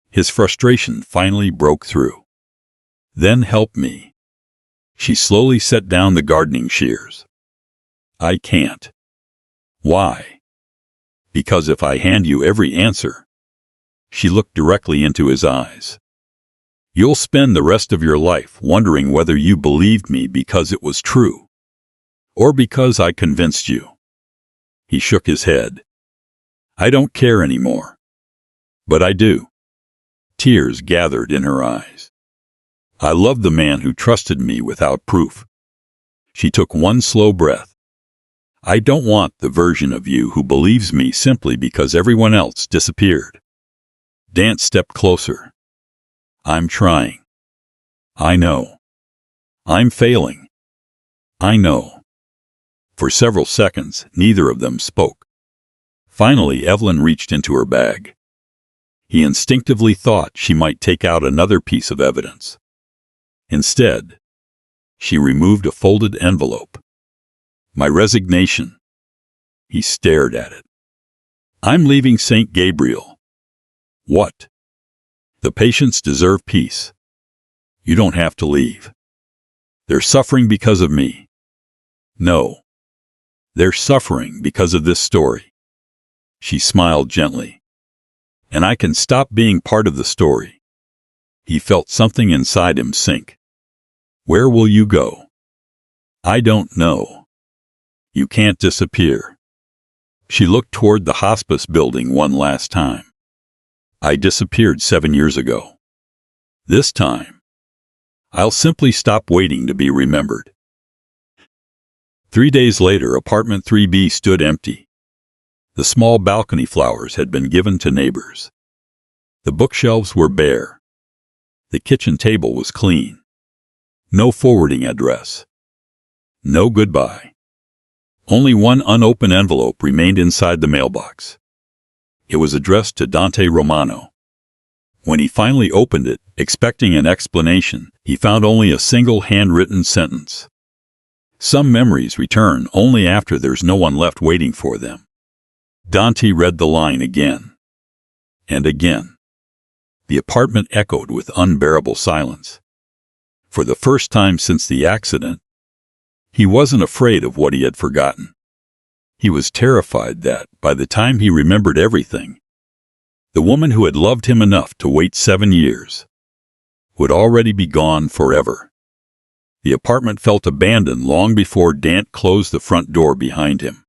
His frustration finally broke through. Then help me. She slowly set down the gardening shears. I can't. Why? Because if I hand you every answer. She looked directly into his eyes. You'll spend the rest of your life wondering whether you believed me because it was true, or because I convinced you. He shook his head. I don't care anymore. But I do. Tears gathered in her eyes. I loved the man who trusted me without proof. She took one slow breath. I don't want the version of you who believes me simply because everyone else disappeared. Dante stepped closer. I'm trying. I know. I'm failing. I know. For several seconds, neither of them spoke. Finally, Evelyn reached into her bag. He instinctively thought she might take out another piece of evidence. Instead, she removed a folded envelope. My resignation. He stared at it. I'm leaving St. Gabriel. What? The patients deserve peace. You don't have to leave. They're suffering because of me. No. They're suffering because of this story. She smiled gently. And I can stop being part of the story. He felt something inside him sink. Where will you go? I don't know. You can't disappear. She looked toward the hospice building one last time. I disappeared 7 years ago. This time, I'll simply stop waiting to be remembered. 3 days later, apartment 3B stood empty. The small balcony flowers had been given to neighbors. The bookshelves were bare. The kitchen table was clean. No forwarding address. No goodbye. Only one unopened envelope remained inside the mailbox. It was addressed to Dante Romano. When he finally opened it, expecting an explanation, he found only a single handwritten sentence. Some memories return only after there's no one left waiting for them. Dante read the line again. And again. The apartment echoed with unbearable silence. For the first time since the accident, he wasn't afraid of what he had forgotten. He was terrified that, by the time he remembered everything, the woman who had loved him enough to wait 7 years would already be gone forever. The apartment felt abandoned long before Dante closed the front door behind him.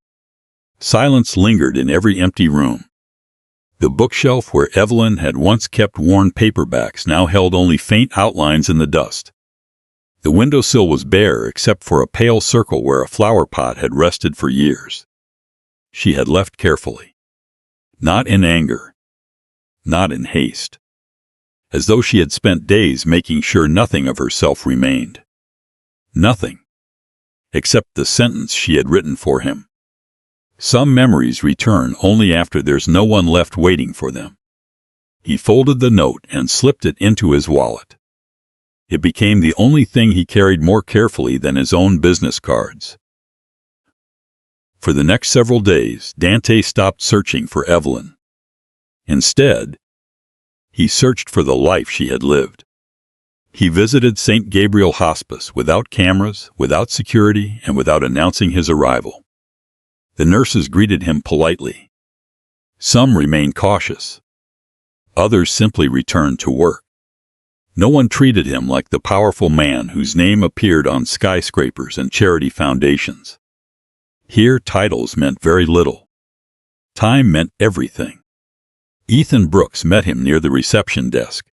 Silence lingered in every empty room. The bookshelf where Evelyn had once kept worn paperbacks now held only faint outlines in the dust. The windowsill was bare except for a pale circle where a flower pot had rested for years. She had left carefully. Not in anger. Not in haste. As though she had spent days making sure nothing of herself remained. Nothing. Except the sentence she had written for him. Some memories return only after there's no one left waiting for them. He folded the note and slipped it into his wallet. It became the only thing he carried more carefully than his own business cards. For the next several days, Dante stopped searching for Evelyn. Instead, he searched for the life she had lived. He visited St. Gabriel Hospice without cameras, without security, and without announcing his arrival. The nurses greeted him politely. Some remained cautious. Others simply returned to work. No one treated him like the powerful man whose name appeared on skyscrapers and charity foundations. Here, titles meant very little. Time meant everything. Ethan Brooks met him near the reception desk.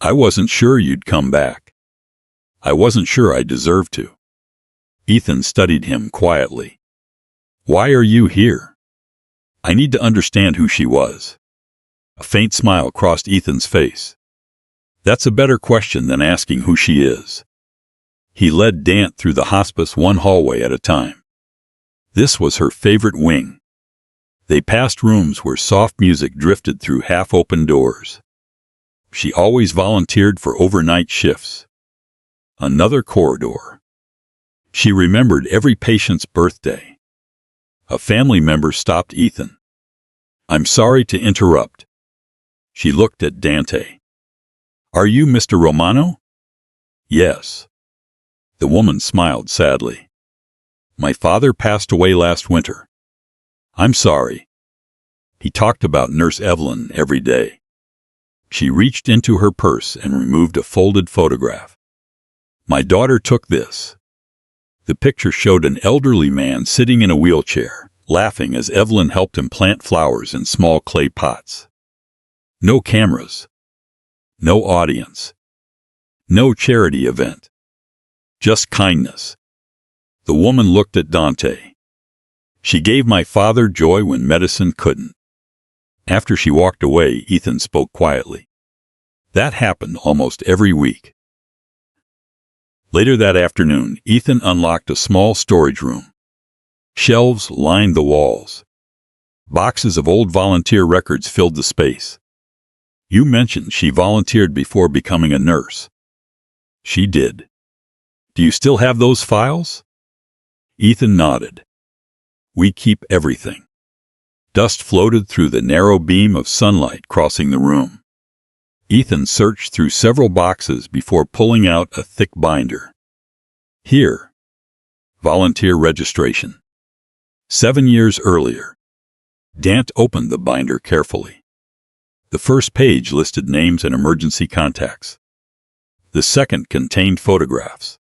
"I wasn't sure you'd come back. I wasn't sure I deserved to." Ethan studied him quietly. "Why are you here?" "I need to understand who she was." A faint smile crossed Ethan's face. "That's a better question than asking who she is." He led Dante through the hospice one hallway at a time. This was her favorite wing. They passed rooms where soft music drifted through half-open doors. She always volunteered for overnight shifts. Another corridor. She remembered every patient's birthday. A family member stopped Ethan. "I'm sorry to interrupt." She looked at Dante. "Are you Mr. Romano?" "Yes." The woman smiled sadly. "My father passed away last winter." "I'm sorry." He talked about Nurse Evelyn every day. She reached into her purse and removed a folded photograph. "My daughter took this." The picture showed an elderly man sitting in a wheelchair, laughing as Evelyn helped him plant flowers in small clay pots. No cameras. No audience. No charity event. Just kindness. The woman looked at Dante. "She gave my father joy when medicine couldn't." After she walked away, Ethan spoke quietly. That happened almost every week. Later that afternoon, Ethan unlocked a small storage room. Shelves lined the walls. Boxes of old volunteer records filled the space. "You mentioned she volunteered before becoming a nurse." "She did." "Do you still have those files?" Ethan nodded. "We keep everything." Dust floated through the narrow beam of sunlight crossing the room. Ethan searched through several boxes before pulling out a thick binder. Here. Volunteer registration. 7 years earlier. Dante opened the binder carefully. The first page listed names and emergency contacts. The second contained photographs.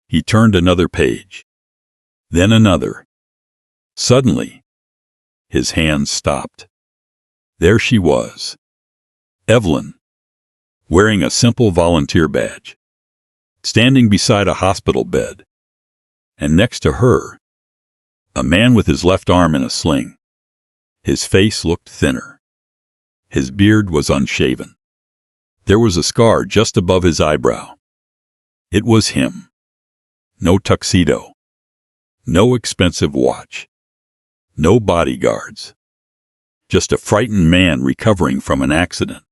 He turned another page. Then another. Suddenly, his hands stopped. There she was. Evelyn, wearing a simple volunteer badge, standing beside a hospital bed. And next to her, a man with his left arm in a sling. His face looked thinner. His beard was unshaven. There was a scar just above his eyebrow. It was him. No tuxedo. No expensive watch. No bodyguards. Just a frightened man recovering from an accident.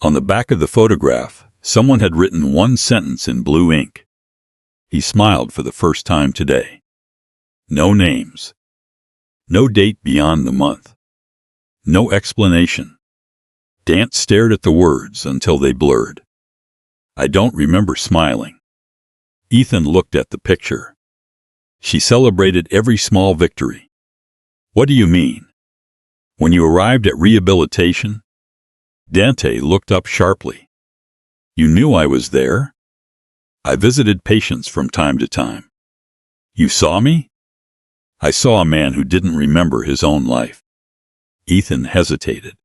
On the back of the photograph, someone had written one sentence in blue ink. He smiled for the first time today. No names. No date beyond the month. No explanation. Dante stared at the words until they blurred. "I don't remember smiling." Ethan looked at the picture. She celebrated every small victory. What do you mean? When you arrived at rehabilitation? Dante looked up sharply. You knew I was there? I visited patients from time to time. You saw me? I saw a man who didn't remember his own life. Ethan hesitated.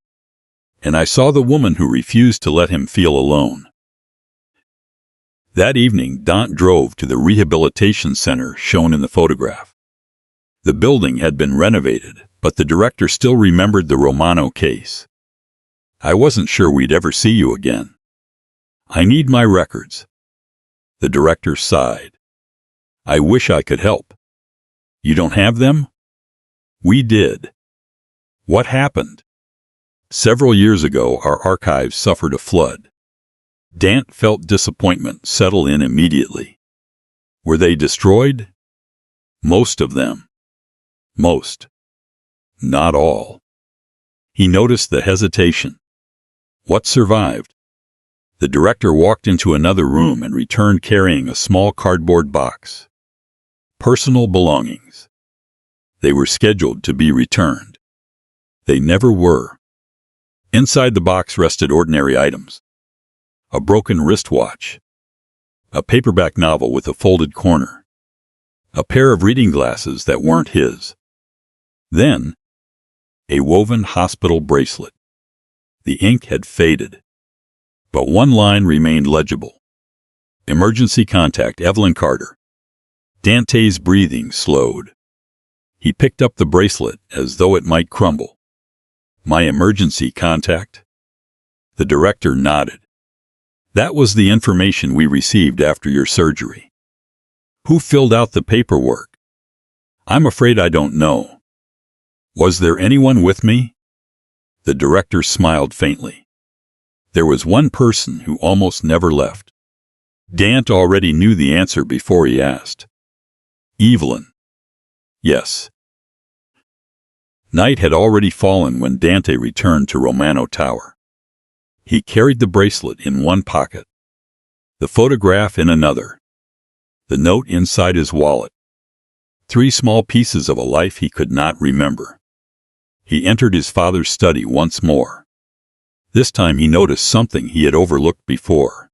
And I saw the woman who refused to let him feel alone. That evening, Dante drove to the rehabilitation center shown in the photograph. The building had been renovated, but the director still remembered the Romano case. I wasn't sure we'd ever see you again. I need my records. The director sighed. I wish I could help. You don't have them? We did. What happened? Several years ago, our archives suffered a flood. Dante felt disappointment settle in immediately. Were they destroyed? Most of them. Most. Not all. He noticed the hesitation. What survived? The director walked into another room and returned carrying a small cardboard box. Personal belongings. They were scheduled to be returned. They never were. Inside the box rested ordinary items. A broken wristwatch. A paperback novel with a folded corner. A pair of reading glasses that weren't his. Then, a woven hospital bracelet. The ink had faded, but one line remained legible. Emergency contact Evelyn Carter. Dante's breathing slowed. He picked up the bracelet as though it might crumble. My emergency contact? The director nodded. That was the information we received after your surgery. Who filled out the paperwork? I'm afraid I don't know. Was there anyone with me? The director smiled faintly. There was one person who almost never left. Dante already knew the answer before he asked. Evelyn. Yes. Night had already fallen when Dante returned to Romano Tower. He carried the bracelet in one pocket, the photograph in another, the note inside his wallet. 3 small pieces of a life he could not remember. He entered his father's study once more. This time he noticed something he had overlooked before.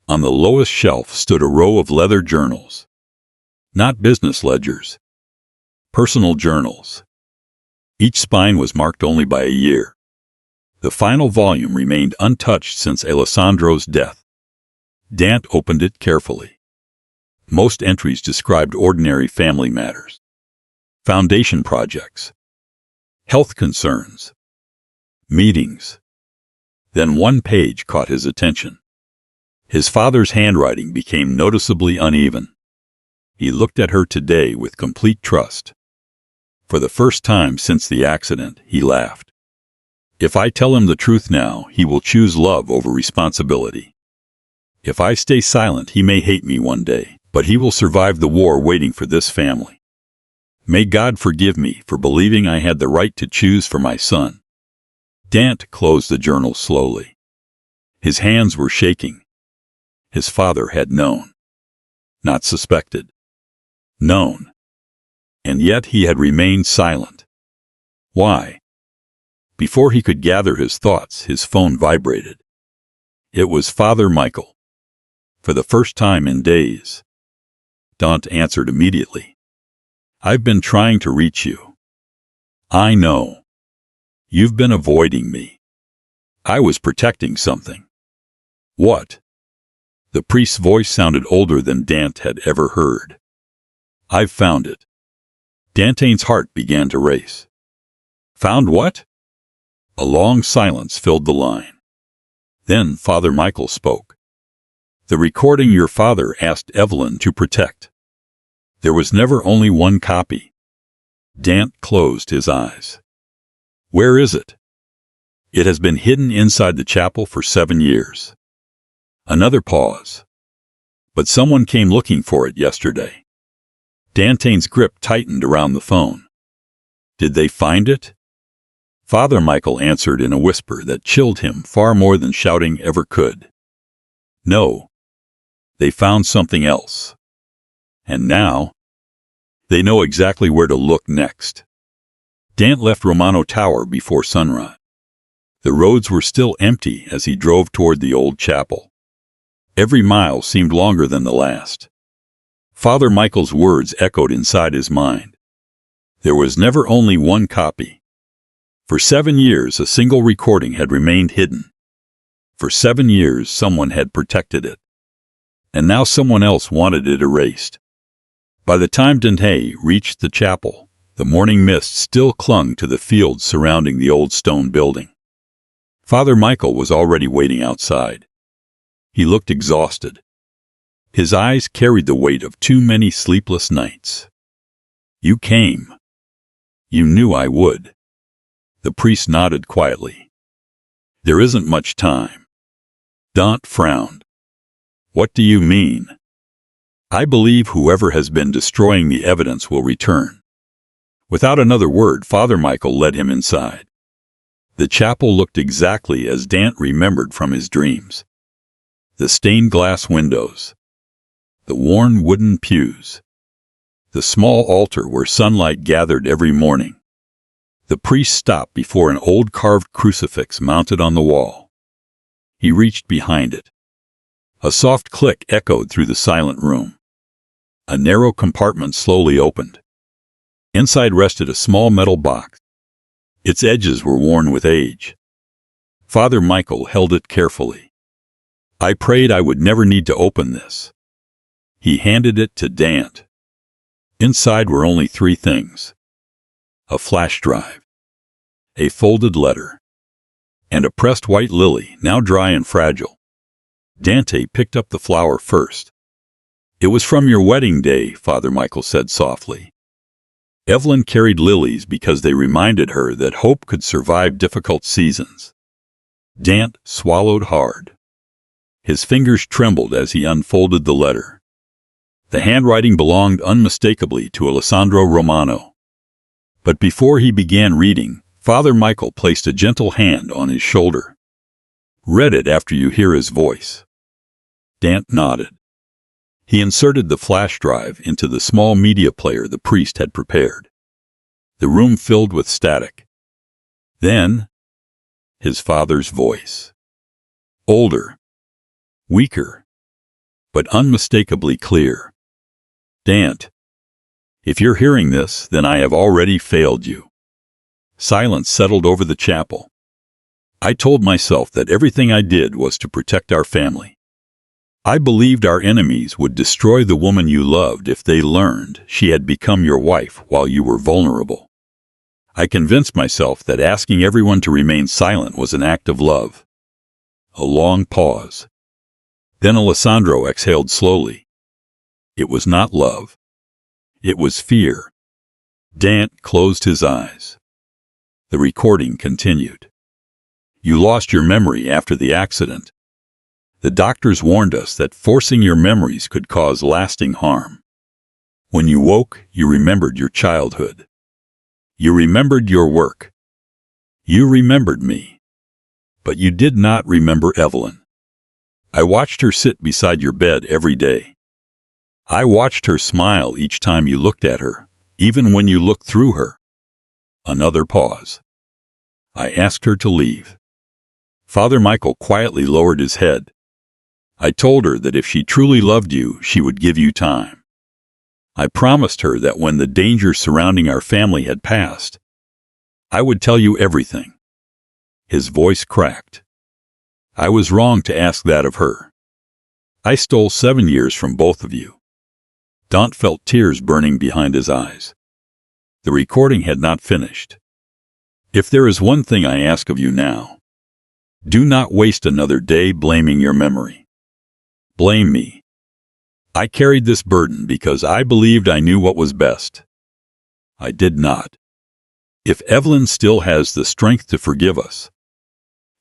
On the lowest shelf stood a row of leather journals. Not business ledgers. Personal journals. Each spine was marked only by a year. The final volume remained untouched since Alessandro's death. Dante opened it carefully. Most entries described ordinary family matters. Foundation projects. Health concerns. Meetings. Then one page caught his attention. His father's handwriting became noticeably uneven. He looked at her today with complete trust. For the first time since the accident, he laughed. If I tell him the truth now, he will choose love over responsibility. If I stay silent, he may hate me one day, but he will survive the war waiting for this family. May God forgive me for believing I had the right to choose for my son. Dante closed the journal slowly. His hands were shaking. His father had known. Not suspected. Known. And yet he had remained silent. Why? Before he could gather his thoughts, his phone vibrated. It was Father Michael. For the first time in days. Dante answered immediately. I've been trying to reach you. I know. You've been avoiding me. I was protecting something. What? The priest's voice sounded older than Dante had ever heard. I've found it. Dante's heart began to race. Found what? A long silence filled the line. Then Father Michael spoke. The recording your father asked Evelyn to protect. There was never only one copy. Dante closed his eyes. Where is it? It has been hidden inside the chapel for 7 years. Another pause. But someone came looking for it yesterday. Dante's grip tightened around the phone. Did they find it? Father Michael answered in a whisper that chilled him far more than shouting ever could. No. They found something else. And now, They know exactly where to look next. Dante left Romano Tower before sunrise. The roads were still empty as he drove toward the old chapel. Every mile seemed longer than the last. Father Michael's words echoed inside his mind. There was never only one copy. For 7 years, a single recording had remained hidden. For 7 years, someone had protected it. And now someone else wanted it erased. By the time Dante reached the chapel, the morning mist still clung to the fields surrounding the old stone building. Father Michael was already waiting outside. He looked exhausted. His eyes carried the weight of too many sleepless nights. "You came. You knew I would." The priest nodded quietly. "There isn't much time." Dante frowned. "What do you mean?" "I believe whoever has been destroying the evidence will return." Without another word, Father Michael led him inside. The chapel looked exactly as Dante remembered from his dreams. The stained glass windows, the worn wooden pews, the small altar where sunlight gathered every morning. The priest stopped before an old carved crucifix mounted on the wall. He reached behind it. A soft click echoed through the silent room. A narrow compartment slowly opened. Inside rested a small metal box. Its edges were worn with age. Father Michael held it carefully. "I prayed I would never need to open this." He handed it to Dante. Inside were only 3 things: a flash drive, a folded letter, and a pressed white lily, now dry and fragile. Dante picked up the flower first. "It was from your wedding day," Father Michael said softly. "Evelyn carried lilies because they reminded her that hope could survive difficult seasons." Dante swallowed hard. His fingers trembled as he unfolded the letter. The handwriting belonged unmistakably to Alessandro Romano. But before he began reading, Father Michael placed a gentle hand on his shoulder. "Read it after you hear his voice." Dante nodded. He inserted the flash drive into the small media player the priest had prepared. The room filled with static. Then, his father's voice. Older, weaker, but unmistakably clear. "Dante, if you're hearing this, then I have already failed you." Silence settled over the chapel. "I told myself that everything I did was to protect our family. I believed our enemies would destroy the woman you loved if they learned she had become your wife while you were vulnerable. I convinced myself that asking everyone to remain silent was an act of love." A long pause. Then Alessandro exhaled slowly. It was not love. It was fear. Dante closed his eyes. The recording continued. "You lost your memory after the accident. The doctors warned us that forcing your memories could cause lasting harm. When you woke, you remembered your childhood. You remembered your work. You remembered me. But you did not remember Evelyn. I watched her sit beside your bed every day. I watched her smile each time you looked at her, even when you looked through her." Another pause. "I asked her to leave." Father Michael quietly lowered his head. "I told her that if she truly loved you, she would give you time. I promised her that when the danger surrounding our family had passed, I would tell you everything." His voice cracked. "I was wrong to ask that of her. I stole 7 years from both of you." Dante felt tears burning behind his eyes. The recording had not finished. "If there is one thing I ask of you now, do not waste another day blaming your memory. Blame me. I carried this burden because I believed I knew what was best. I did not. If Evelyn still has the strength to forgive us,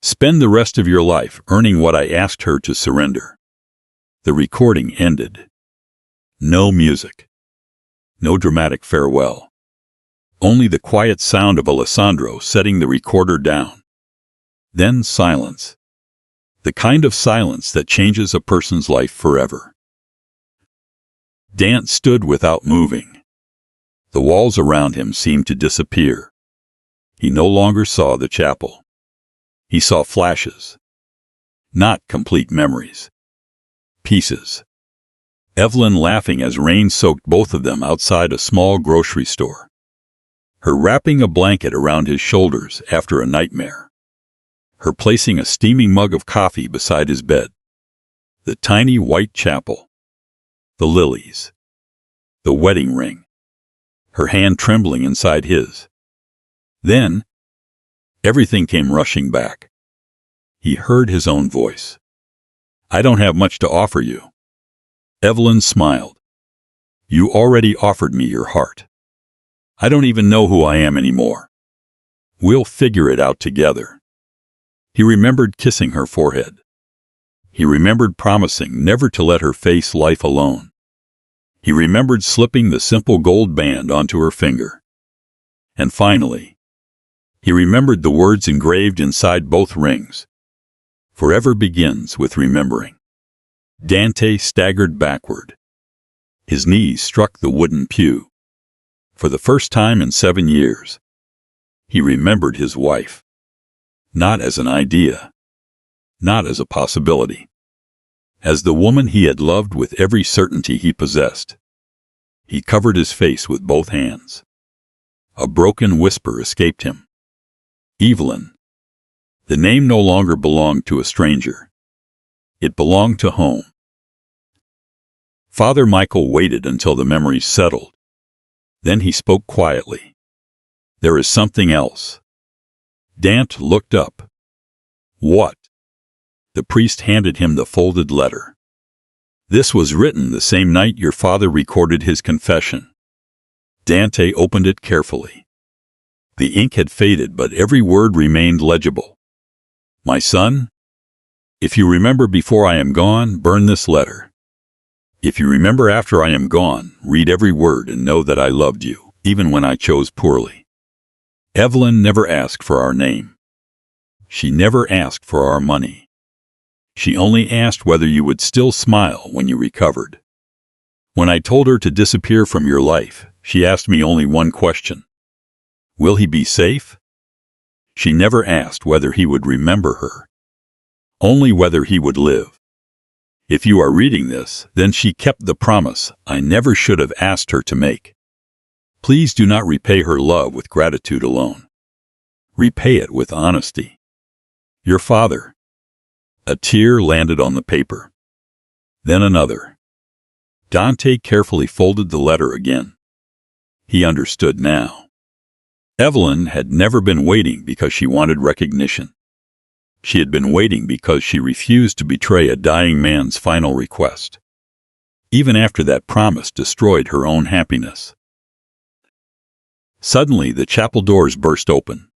spend the rest of your life earning what I asked her to surrender." The recording ended. No music. No dramatic farewell. Only the quiet sound of Alessandro setting the recorder down. Then silence. The kind of silence that changes a person's life forever. Dante stood without moving. The walls around him seemed to disappear. He no longer saw the chapel. He saw flashes. Not complete memories. Pieces. Evelyn laughing as rain soaked both of them outside a small grocery store. Her wrapping a blanket around his shoulders after a nightmare. Her placing a steaming mug of coffee beside his bed. The tiny white chapel. The lilies. The wedding ring. Her hand trembling inside his. Then, everything came rushing back. He heard his own voice. "I don't have much to offer you." Evelyn smiled. "You already offered me your heart. I don't even know who I am anymore. We'll figure it out together." He remembered kissing her forehead. He remembered promising never to let her face life alone. He remembered slipping the simple gold band onto her finger. And finally, he remembered the words engraved inside both rings. Forever begins with remembering. Dante staggered backward. His knees struck the wooden pew. For the first time in 7 years, he remembered his wife. Not as an idea, not as a possibility, as the woman he had loved with every certainty he possessed. He covered his face with both hands. A broken whisper escaped him. Evelyn. The name no longer belonged to a stranger. It belonged to home. Father Michael waited until the memories settled. Then he spoke quietly. "There is something else." Dante looked up. "What?" The priest handed him the folded letter. "This was written the same night your father recorded his confession." Dante opened it carefully. The ink had faded, but every word remained legible. "My son, if you remember before I am gone, burn this letter. If you remember after I am gone, read every word and know that I loved you, even when I chose poorly. Evelyn never asked for our name. She never asked for our money. She only asked whether you would still smile when you recovered. When I told her to disappear from your life, she asked me only one question. Will he be safe? She never asked whether he would remember her. Only whether he would live. If you are reading this, then she kept the promise I never should have asked her to make. Please do not repay her love with gratitude alone. Repay it with honesty. Your father. A tear landed on the paper. Then another. Dante carefully folded the letter again. He understood now. Evelyn had never been waiting because she wanted recognition. She had been waiting because she refused to betray a dying man's final request, even after that promise destroyed her own happiness. Suddenly, the chapel doors burst open.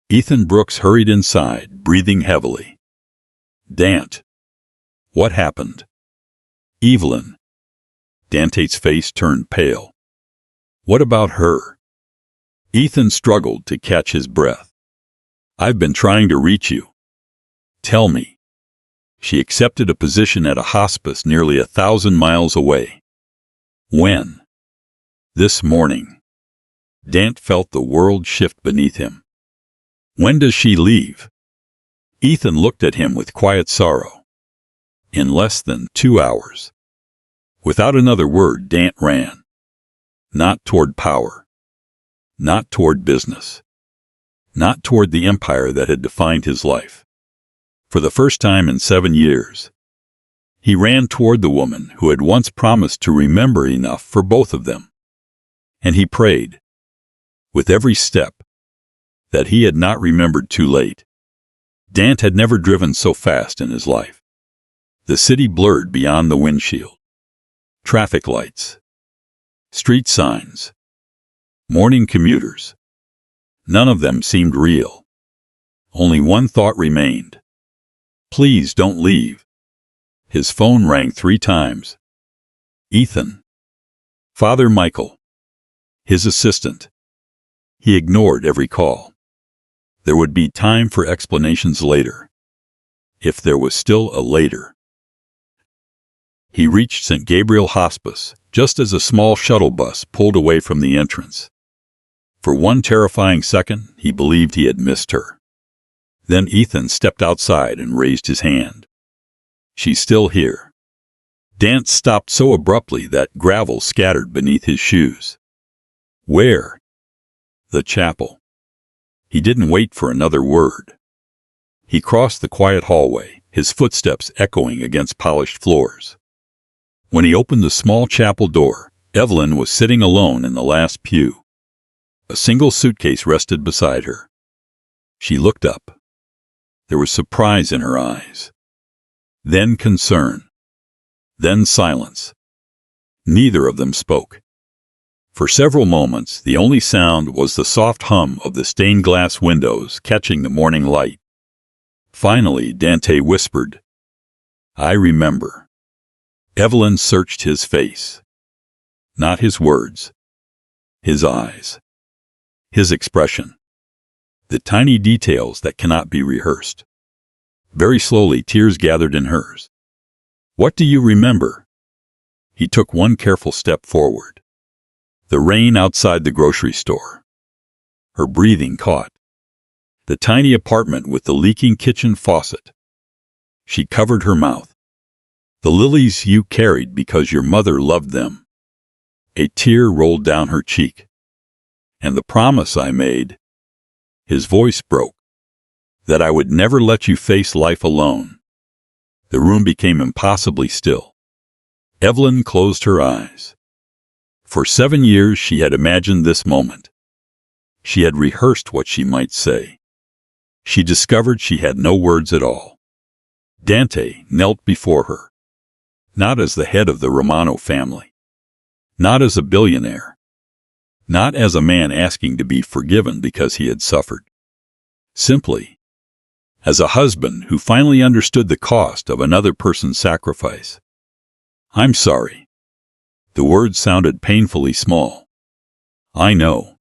Ethan Brooks hurried inside, breathing heavily. Dante. What happened? Evelyn. Dante's face turned pale. What about her? Ethan struggled to catch his breath. I've been trying to reach you. Tell me. She accepted a position at a hospice nearly 1,000 miles away. When? This morning. Dante felt the world shift beneath him. When does she leave? Ethan looked at him with quiet sorrow. In less than 2 hours. Without another word, Dante ran. Not toward power. Not toward business. Not toward the empire that had defined his life. For the first time in 7 years, he ran toward the woman who had once promised to remember enough for both of them. And he prayed, with every step, that he had not remembered too late. Dante had never driven so fast in his life. The city blurred beyond the windshield. Traffic lights. Street signs. Morning commuters. None of them seemed real. Only one thought remained. Please don't leave. His phone rang 3 times. Ethan. Father Michael. His assistant. He ignored every call. There would be time for explanations later. If there was still a later. He reached St. Gabriel Hospice, just as a small shuttle bus pulled away from the entrance. For one terrifying second, he believed he had missed her. Then Ethan stepped outside and raised his hand. "She's still here." Dante stopped so abruptly that gravel scattered beneath his shoes. "Where?" "The chapel." He didn't wait for another word. He crossed the quiet hallway, his footsteps echoing against polished floors. When he opened the small chapel door, Evelyn was sitting alone in the last pew. A single suitcase rested beside her. She looked up. There was surprise in her eyes. Then concern. Then silence. Neither of them spoke. For several moments, the only sound was the soft hum of the stained glass windows catching the morning light. Finally, Dante whispered, "I remember." Evelyn searched his face. Not his words. His eyes. His expression. The tiny details that cannot be rehearsed. Very slowly, tears gathered in hers. "What do you remember?" He took one careful step forward. The rain outside the grocery store. Her breathing caught. The tiny apartment with the leaking kitchen faucet. She covered her mouth. "The lilies you carried because your mother loved them." A tear rolled down her cheek. "And the promise I made," his voice broke, "that I would never let you face life alone." The room became impossibly still. Evelyn closed her eyes. For 7 years she had imagined this moment. She had rehearsed what she might say. She discovered she had no words at all. Dante knelt before her. Not as the head of the Romano family. Not as a billionaire. Not as a man asking to be forgiven because he had suffered. Simply, as a husband who finally understood the cost of another person's sacrifice. "I'm sorry." The words sounded painfully small. "I know.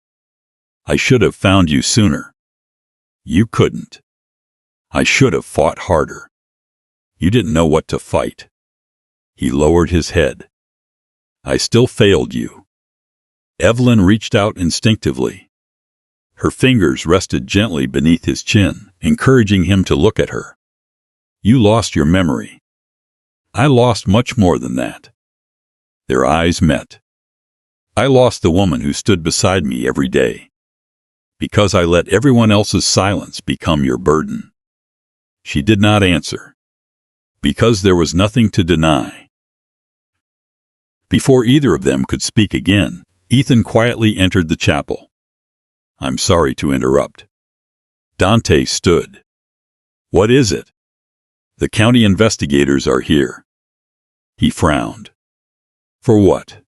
I should have found you sooner. You couldn't. I should have fought harder. You didn't know what to fight." He lowered his head. "I still failed you." Evelyn reached out instinctively. Her fingers rested gently beneath his chin, encouraging him to look at her. "You lost your memory. I lost much more than that." Their eyes met. "I lost the woman who stood beside me every day. Because I let everyone else's silence become your burden." She did not answer. Because there was nothing to deny. Before either of them could speak again, Ethan quietly entered the chapel. "I'm sorry to interrupt." Dante stood. "What is it?" "The county investigators are here." He frowned. "For what?"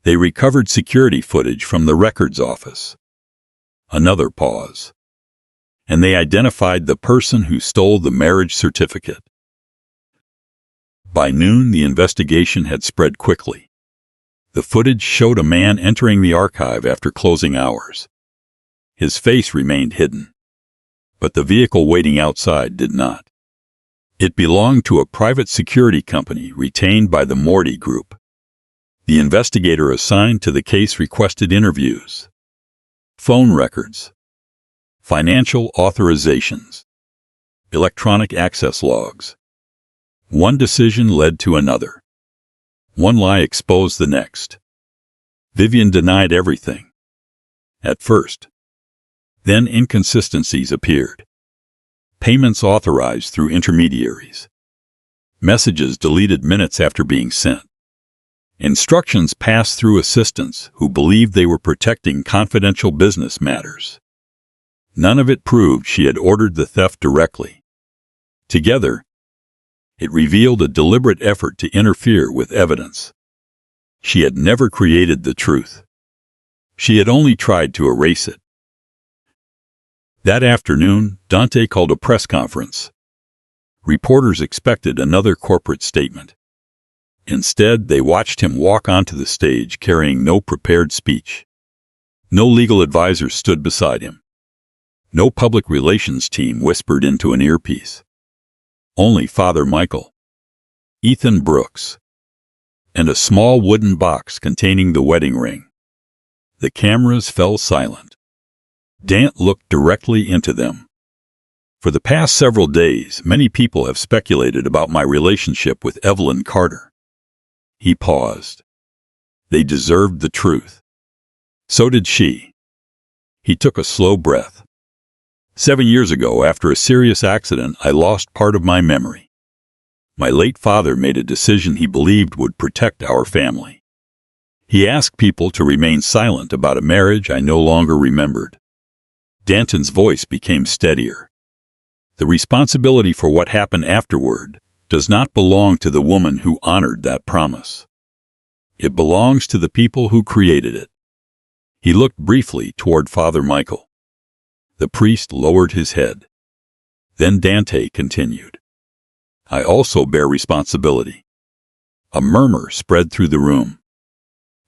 "They recovered security footage from the records office." Another pause. "And they identified the person who stole the marriage certificate." By noon, the investigation had spread quickly. The footage showed a man entering the archive after closing hours. His face remained hidden. But the vehicle waiting outside did not. It belonged to a private security company retained by the Morty Group. The investigator assigned to the case requested interviews, phone records, financial authorizations, electronic access logs. One decision led to another. One lie exposed the next. Vivian denied everything. At first. Then inconsistencies appeared. Payments authorized through intermediaries. Messages deleted minutes after being sent. Instructions passed through assistants who believed they were protecting confidential business matters. None of it proved she had ordered the theft directly. Together, it revealed a deliberate effort to interfere with evidence. She had never created the truth. She had only tried to erase it. That afternoon, Dante called a press conference. Reporters expected another corporate statement. Instead, they watched him walk onto the stage carrying no prepared speech. No legal advisor stood beside him. No public relations team whispered into an earpiece. Only Father Michael. Ethan Brooks. and a small wooden box containing the wedding ring. The cameras fell silent. Dante looked directly into them. For the past several days, many people have speculated about my relationship with Evelyn Carter. He paused. They deserved the truth. So did she. He took a slow breath. 7 years ago, after a serious accident, I lost part of my memory. My late father made a decision he believed would protect our family. He asked people to remain silent about a marriage I no longer remembered. Danton's voice became steadier. The responsibility for what happened afterward does not belong to the woman who honored that promise. It belongs to the people who created it. He looked briefly toward Father Michael. The priest lowered his head. Then Dante continued. I also bear responsibility. A murmur spread through the room.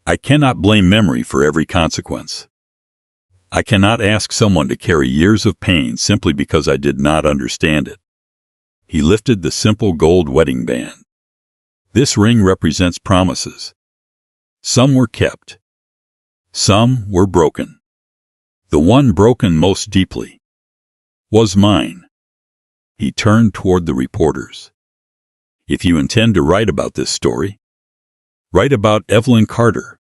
I cannot blame memory for every consequence. I cannot ask someone to carry years of pain simply because I did not understand it. He lifted the simple gold wedding band. This ring represents promises. Some were kept. Some were broken. The one broken most deeply was mine. He turned toward the reporters. If you intend to write about this story, write about Evelyn Carter.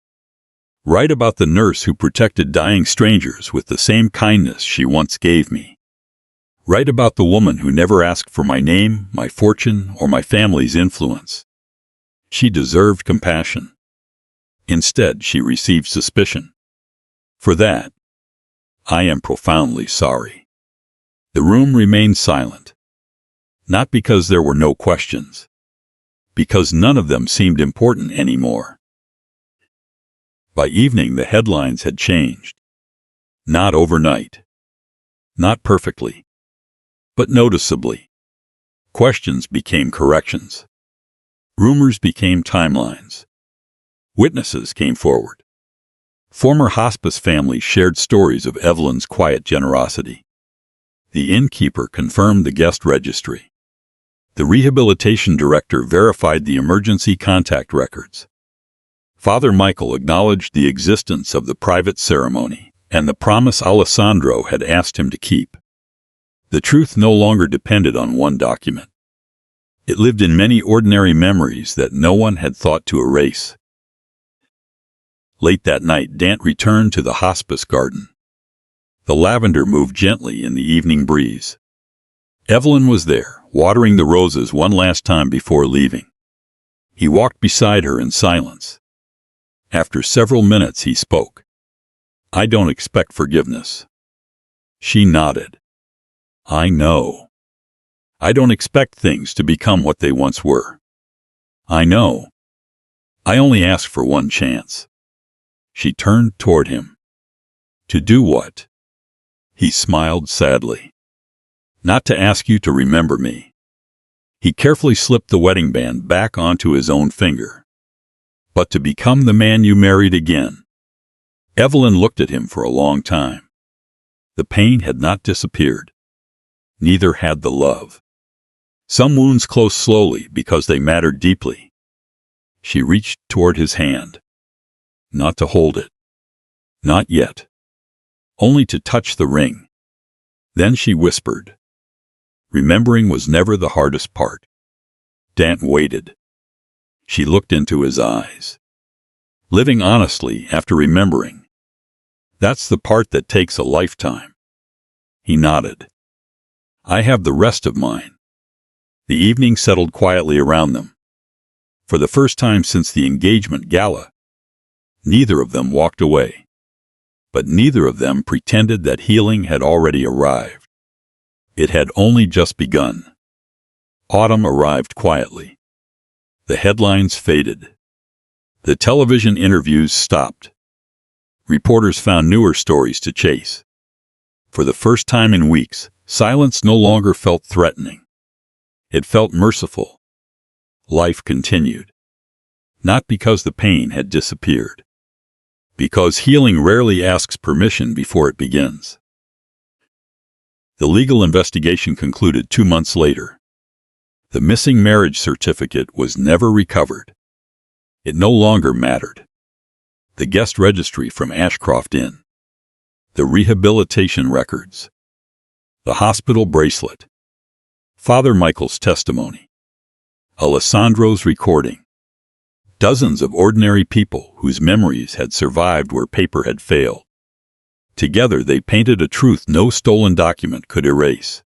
Write about the nurse who protected dying strangers with the same kindness she once gave me. Write about the woman who never asked for my name, my fortune, or my family's influence. She deserved compassion. Instead, she received suspicion. For that, I am profoundly sorry. The room remained silent. Not because there were no questions. Because none of them seemed important anymore. By evening, the headlines had changed. Not overnight. Not perfectly. But noticeably. Questions became corrections. Rumors became timelines. Witnesses came forward. Former hospice families shared stories of Evelyn's quiet generosity. The innkeeper confirmed the guest registry. The rehabilitation director verified the emergency contact records. Father Michael acknowledged the existence of the private ceremony and the promise Alessandro had asked him to keep. The truth no longer depended on one document. It lived in many ordinary memories that no one had thought to erase. Late that night, Dante returned to the hospice garden. The lavender moved gently in the evening breeze. Evelyn was there, watering the roses one last time before leaving. He walked beside her in silence. After several minutes, he spoke. I don't expect forgiveness. She nodded. I know. I don't expect things to become what they once were. I know. I only ask for one chance. She turned toward him. To do what? He smiled sadly. Not to ask you to remember me. He carefully slipped the wedding band back onto his own finger. But to become the man you married again. Evelyn looked at him for a long time. The pain had not disappeared. Neither had the love. Some wounds closed slowly because they mattered deeply. She reached toward his hand. Not to hold it. Not yet. Only to touch the ring. Then she whispered. Remembering was never the hardest part. Dante waited. She looked into his eyes. Living honestly after remembering. That's the part that takes a lifetime. He nodded. I have the rest of mine. The evening settled quietly around them. For the first time since the engagement gala, neither of them walked away. But neither of them pretended that healing had already arrived. It had only just begun. Autumn arrived quietly. The headlines faded. The television interviews stopped. Reporters found newer stories to chase. For the first time in weeks, silence no longer felt threatening. It felt merciful. Life continued. Not because the pain had disappeared. Because healing rarely asks permission before it begins. The legal investigation concluded 2 months later. The missing marriage certificate was never recovered. It no longer mattered. The guest registry from Ashcroft Inn, the rehabilitation records, the hospital bracelet, Father Michael's testimony, Alessandro's recording, dozens of ordinary people whose memories had survived where paper had failed. Together they painted a truth no stolen document could erase.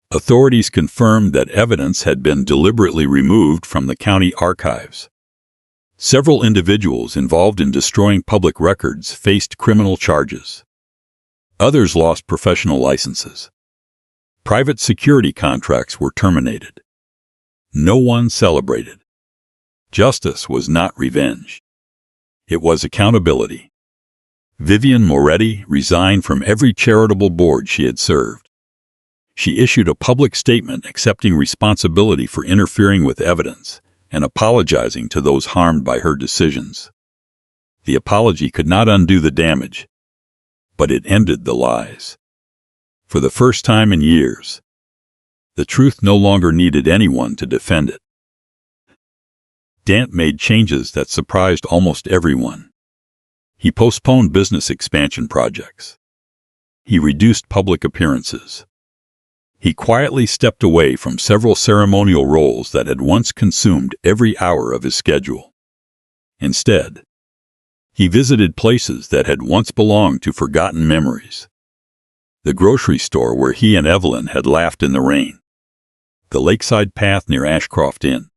Authorities confirmed that evidence had been deliberately removed from the county archives. Several individuals involved in destroying public records faced criminal charges. Others lost professional licenses. Private security contracts were terminated. No one celebrated. Justice was not revenge. It was accountability. Vivian Moretti resigned from every charitable board she had served. She issued a public statement accepting responsibility for interfering with evidence and apologizing to those harmed by her decisions. The apology could not undo the damage, but it ended the lies. For the first time in years, the truth no longer needed anyone to defend it. Dante made changes that surprised almost everyone. He postponed business expansion projects. He reduced public appearances. He quietly stepped away from several ceremonial roles that had once consumed every hour of his schedule. Instead, he visited places that had once belonged to forgotten memories. The grocery store where he and Evelyn had laughed in the rain. The lakeside path near Ashcroft Inn.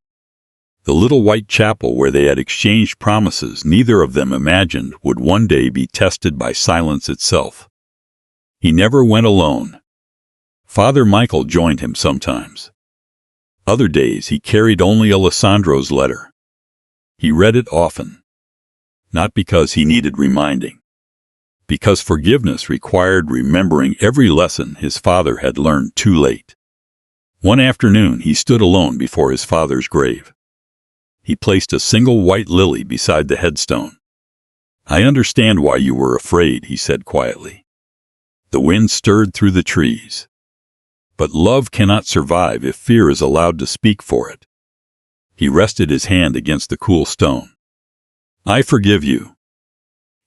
The little white chapel where they had exchanged promises neither of them imagined would one day be tested by silence itself. He never went alone. Father Michael joined him sometimes. Other days he carried only Alessandro's letter. He read it often. Not because he needed reminding. Because forgiveness required remembering every lesson his father had learned too late. One afternoon he stood alone before his father's grave. He placed a single white lily beside the headstone. "I understand why you were afraid," he said quietly. The wind stirred through the trees. But love cannot survive if fear is allowed to speak for it. He rested his hand against the cool stone. "I forgive you."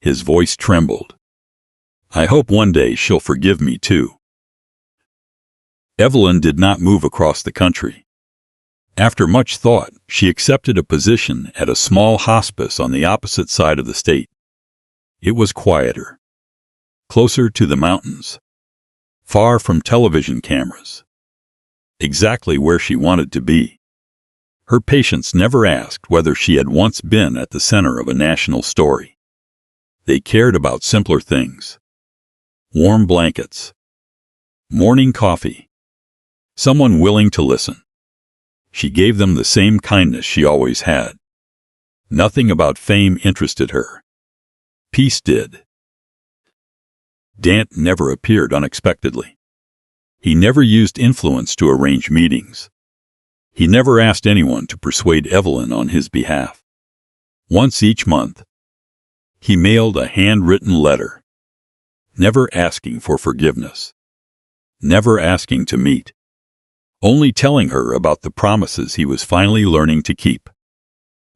His voice trembled. "I hope one day she'll forgive me too." Evelyn did not move across the country. After much thought, she accepted a position at a small hospice on the opposite side of the state. It was quieter, closer to the mountains, far from television cameras, exactly where she wanted to be. Her patients never asked whether she had once been at the center of a national story. They cared about simpler things. Warm blankets, morning coffee, someone willing to listen. She gave them the same kindness she always had. Nothing about fame interested her. Peace did. Dante never appeared unexpectedly. He never used influence to arrange meetings. He never asked anyone to persuade Evelyn on his behalf. Once each month, he mailed a handwritten letter, never asking for forgiveness, never asking to meet, only telling her about the promises he was finally learning to keep.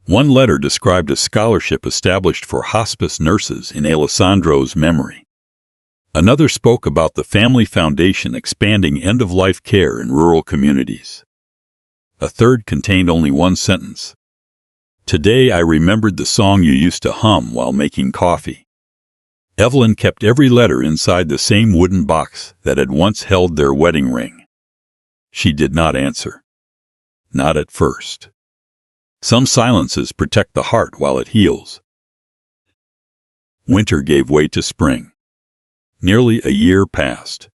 One letter described a scholarship established for hospice nurses in Alessandro's memory. Another spoke about the family foundation expanding end-of-life care in rural communities. A third contained only one sentence. "Today I remembered the song you used to hum while making coffee." Evelyn kept every letter inside the same wooden box that had once held their wedding ring. She did not answer. Not at first. Some silences protect the heart while it heals. Winter gave way to spring. Nearly a year passed.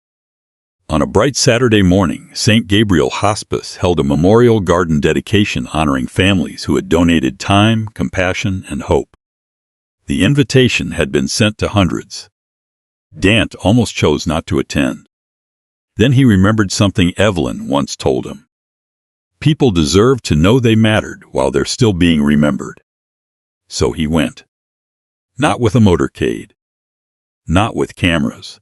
On a bright Saturday morning, St. Gabriel Hospice held a memorial garden dedication honoring families who had donated time, compassion, and hope. The invitation had been sent to hundreds. Dante almost chose not to attend. Then he remembered something Evelyn once told him. People deserve to know they mattered while they're still being remembered. So he went. Not with a motorcade. Not with cameras.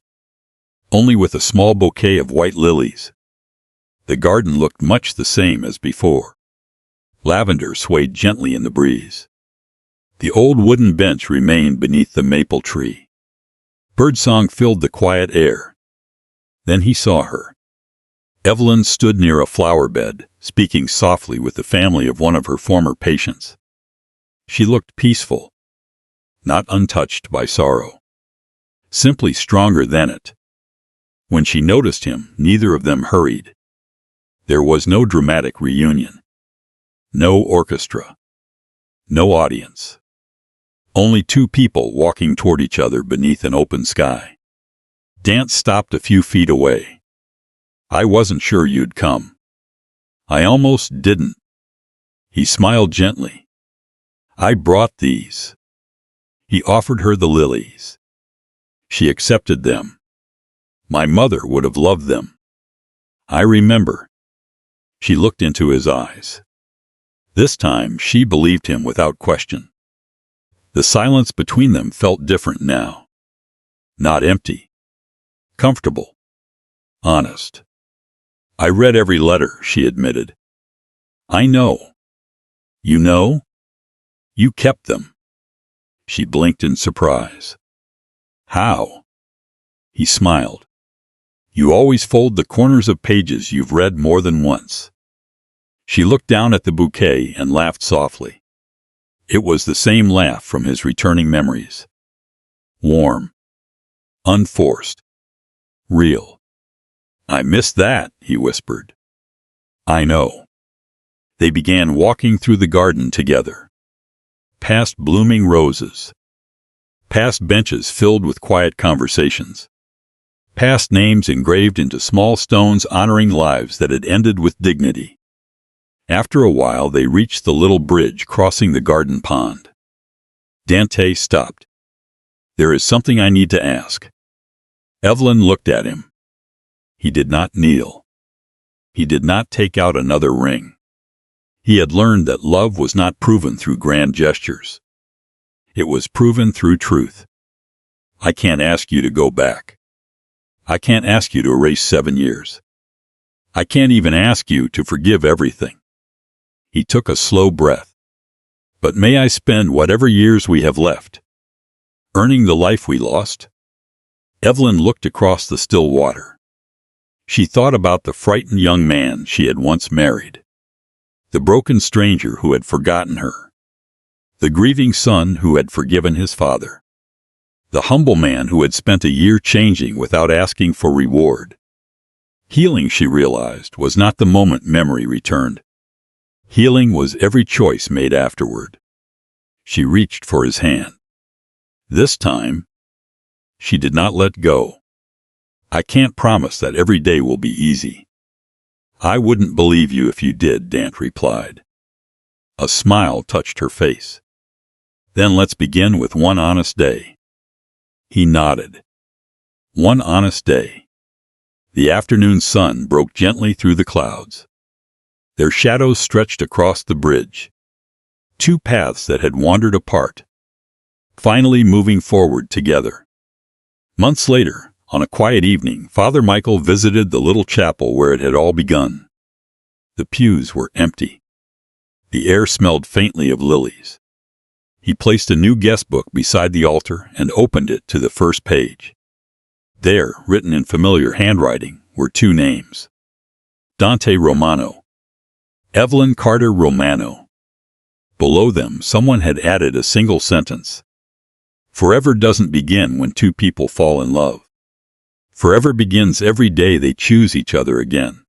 Only with a small bouquet of white lilies. The garden looked much the same as before. Lavender swayed gently in the breeze. The old wooden bench remained beneath the maple tree. Birdsong filled the quiet air. Then he saw her. Evelyn stood near a flower bed, speaking softly with the family of one of her former patients. She looked peaceful, not untouched by sorrow, simply stronger than it. When she noticed him, neither of them hurried. There was no dramatic reunion, no orchestra, no audience. Only two people walking toward each other beneath an open sky. Dante stopped a few feet away. "I wasn't sure you'd come. I almost didn't." He smiled gently. "I brought these." He offered her the lilies. She accepted them. "My mother would have loved them. I remember." She looked into his eyes. This time she believed him without question. The silence between them felt different now. Not empty. Comfortable. Honest. "I read every letter," she admitted. "I know." "You know? You kept them." She blinked in surprise. "How?" He smiled. "You always fold the corners of pages you've read more than once." She looked down at the bouquet and laughed softly. It was the same laugh from his returning memories. Warm. Unforced. Real. "I missed that," he whispered. "I know." They began walking through the garden together. Past blooming roses. Past benches filled with quiet conversations. Past names engraved into small stones honoring lives that had ended with dignity. After a while they reached the little bridge crossing the garden pond. Dante stopped. "There is something I need to ask." Evelyn looked at him. He did not kneel. He did not take out another ring. He had learned that love was not proven through grand gestures. It was proven through truth. "I can't ask you to go back. I can't ask you to erase 7 years. I can't even ask you to forgive everything." He took a slow breath. "But may I spend whatever years we have left earning the life we lost?" Evelyn looked across the still water. She thought about the frightened young man she had once married, the broken stranger who had forgotten her, the grieving son who had forgiven his father, the humble man who had spent a year changing without asking for reward. Healing, she realized, was not the moment memory returned. Healing was every choice made afterward. She reached for his hand. This time, she did not let go. "I can't promise that every day will be easy." "I wouldn't believe you if you did," Dante replied. A smile touched her face. "Then let's begin with one honest day." He nodded. One honest day. The afternoon sun broke gently through the clouds. Their shadows stretched across the bridge. Two paths that had wandered apart, finally moving forward together. Months later, on a quiet evening, Father Michael visited the little chapel where it had all begun. The pews were empty. The air smelled faintly of lilies. He placed a new guest book beside the altar and opened it to the first page. There, written in familiar handwriting, were two names. Dante Romano. Evelyn Carter Romano. Below them, someone had added a single sentence. "Forever doesn't begin when two people fall in love. Forever begins every day they choose each other again."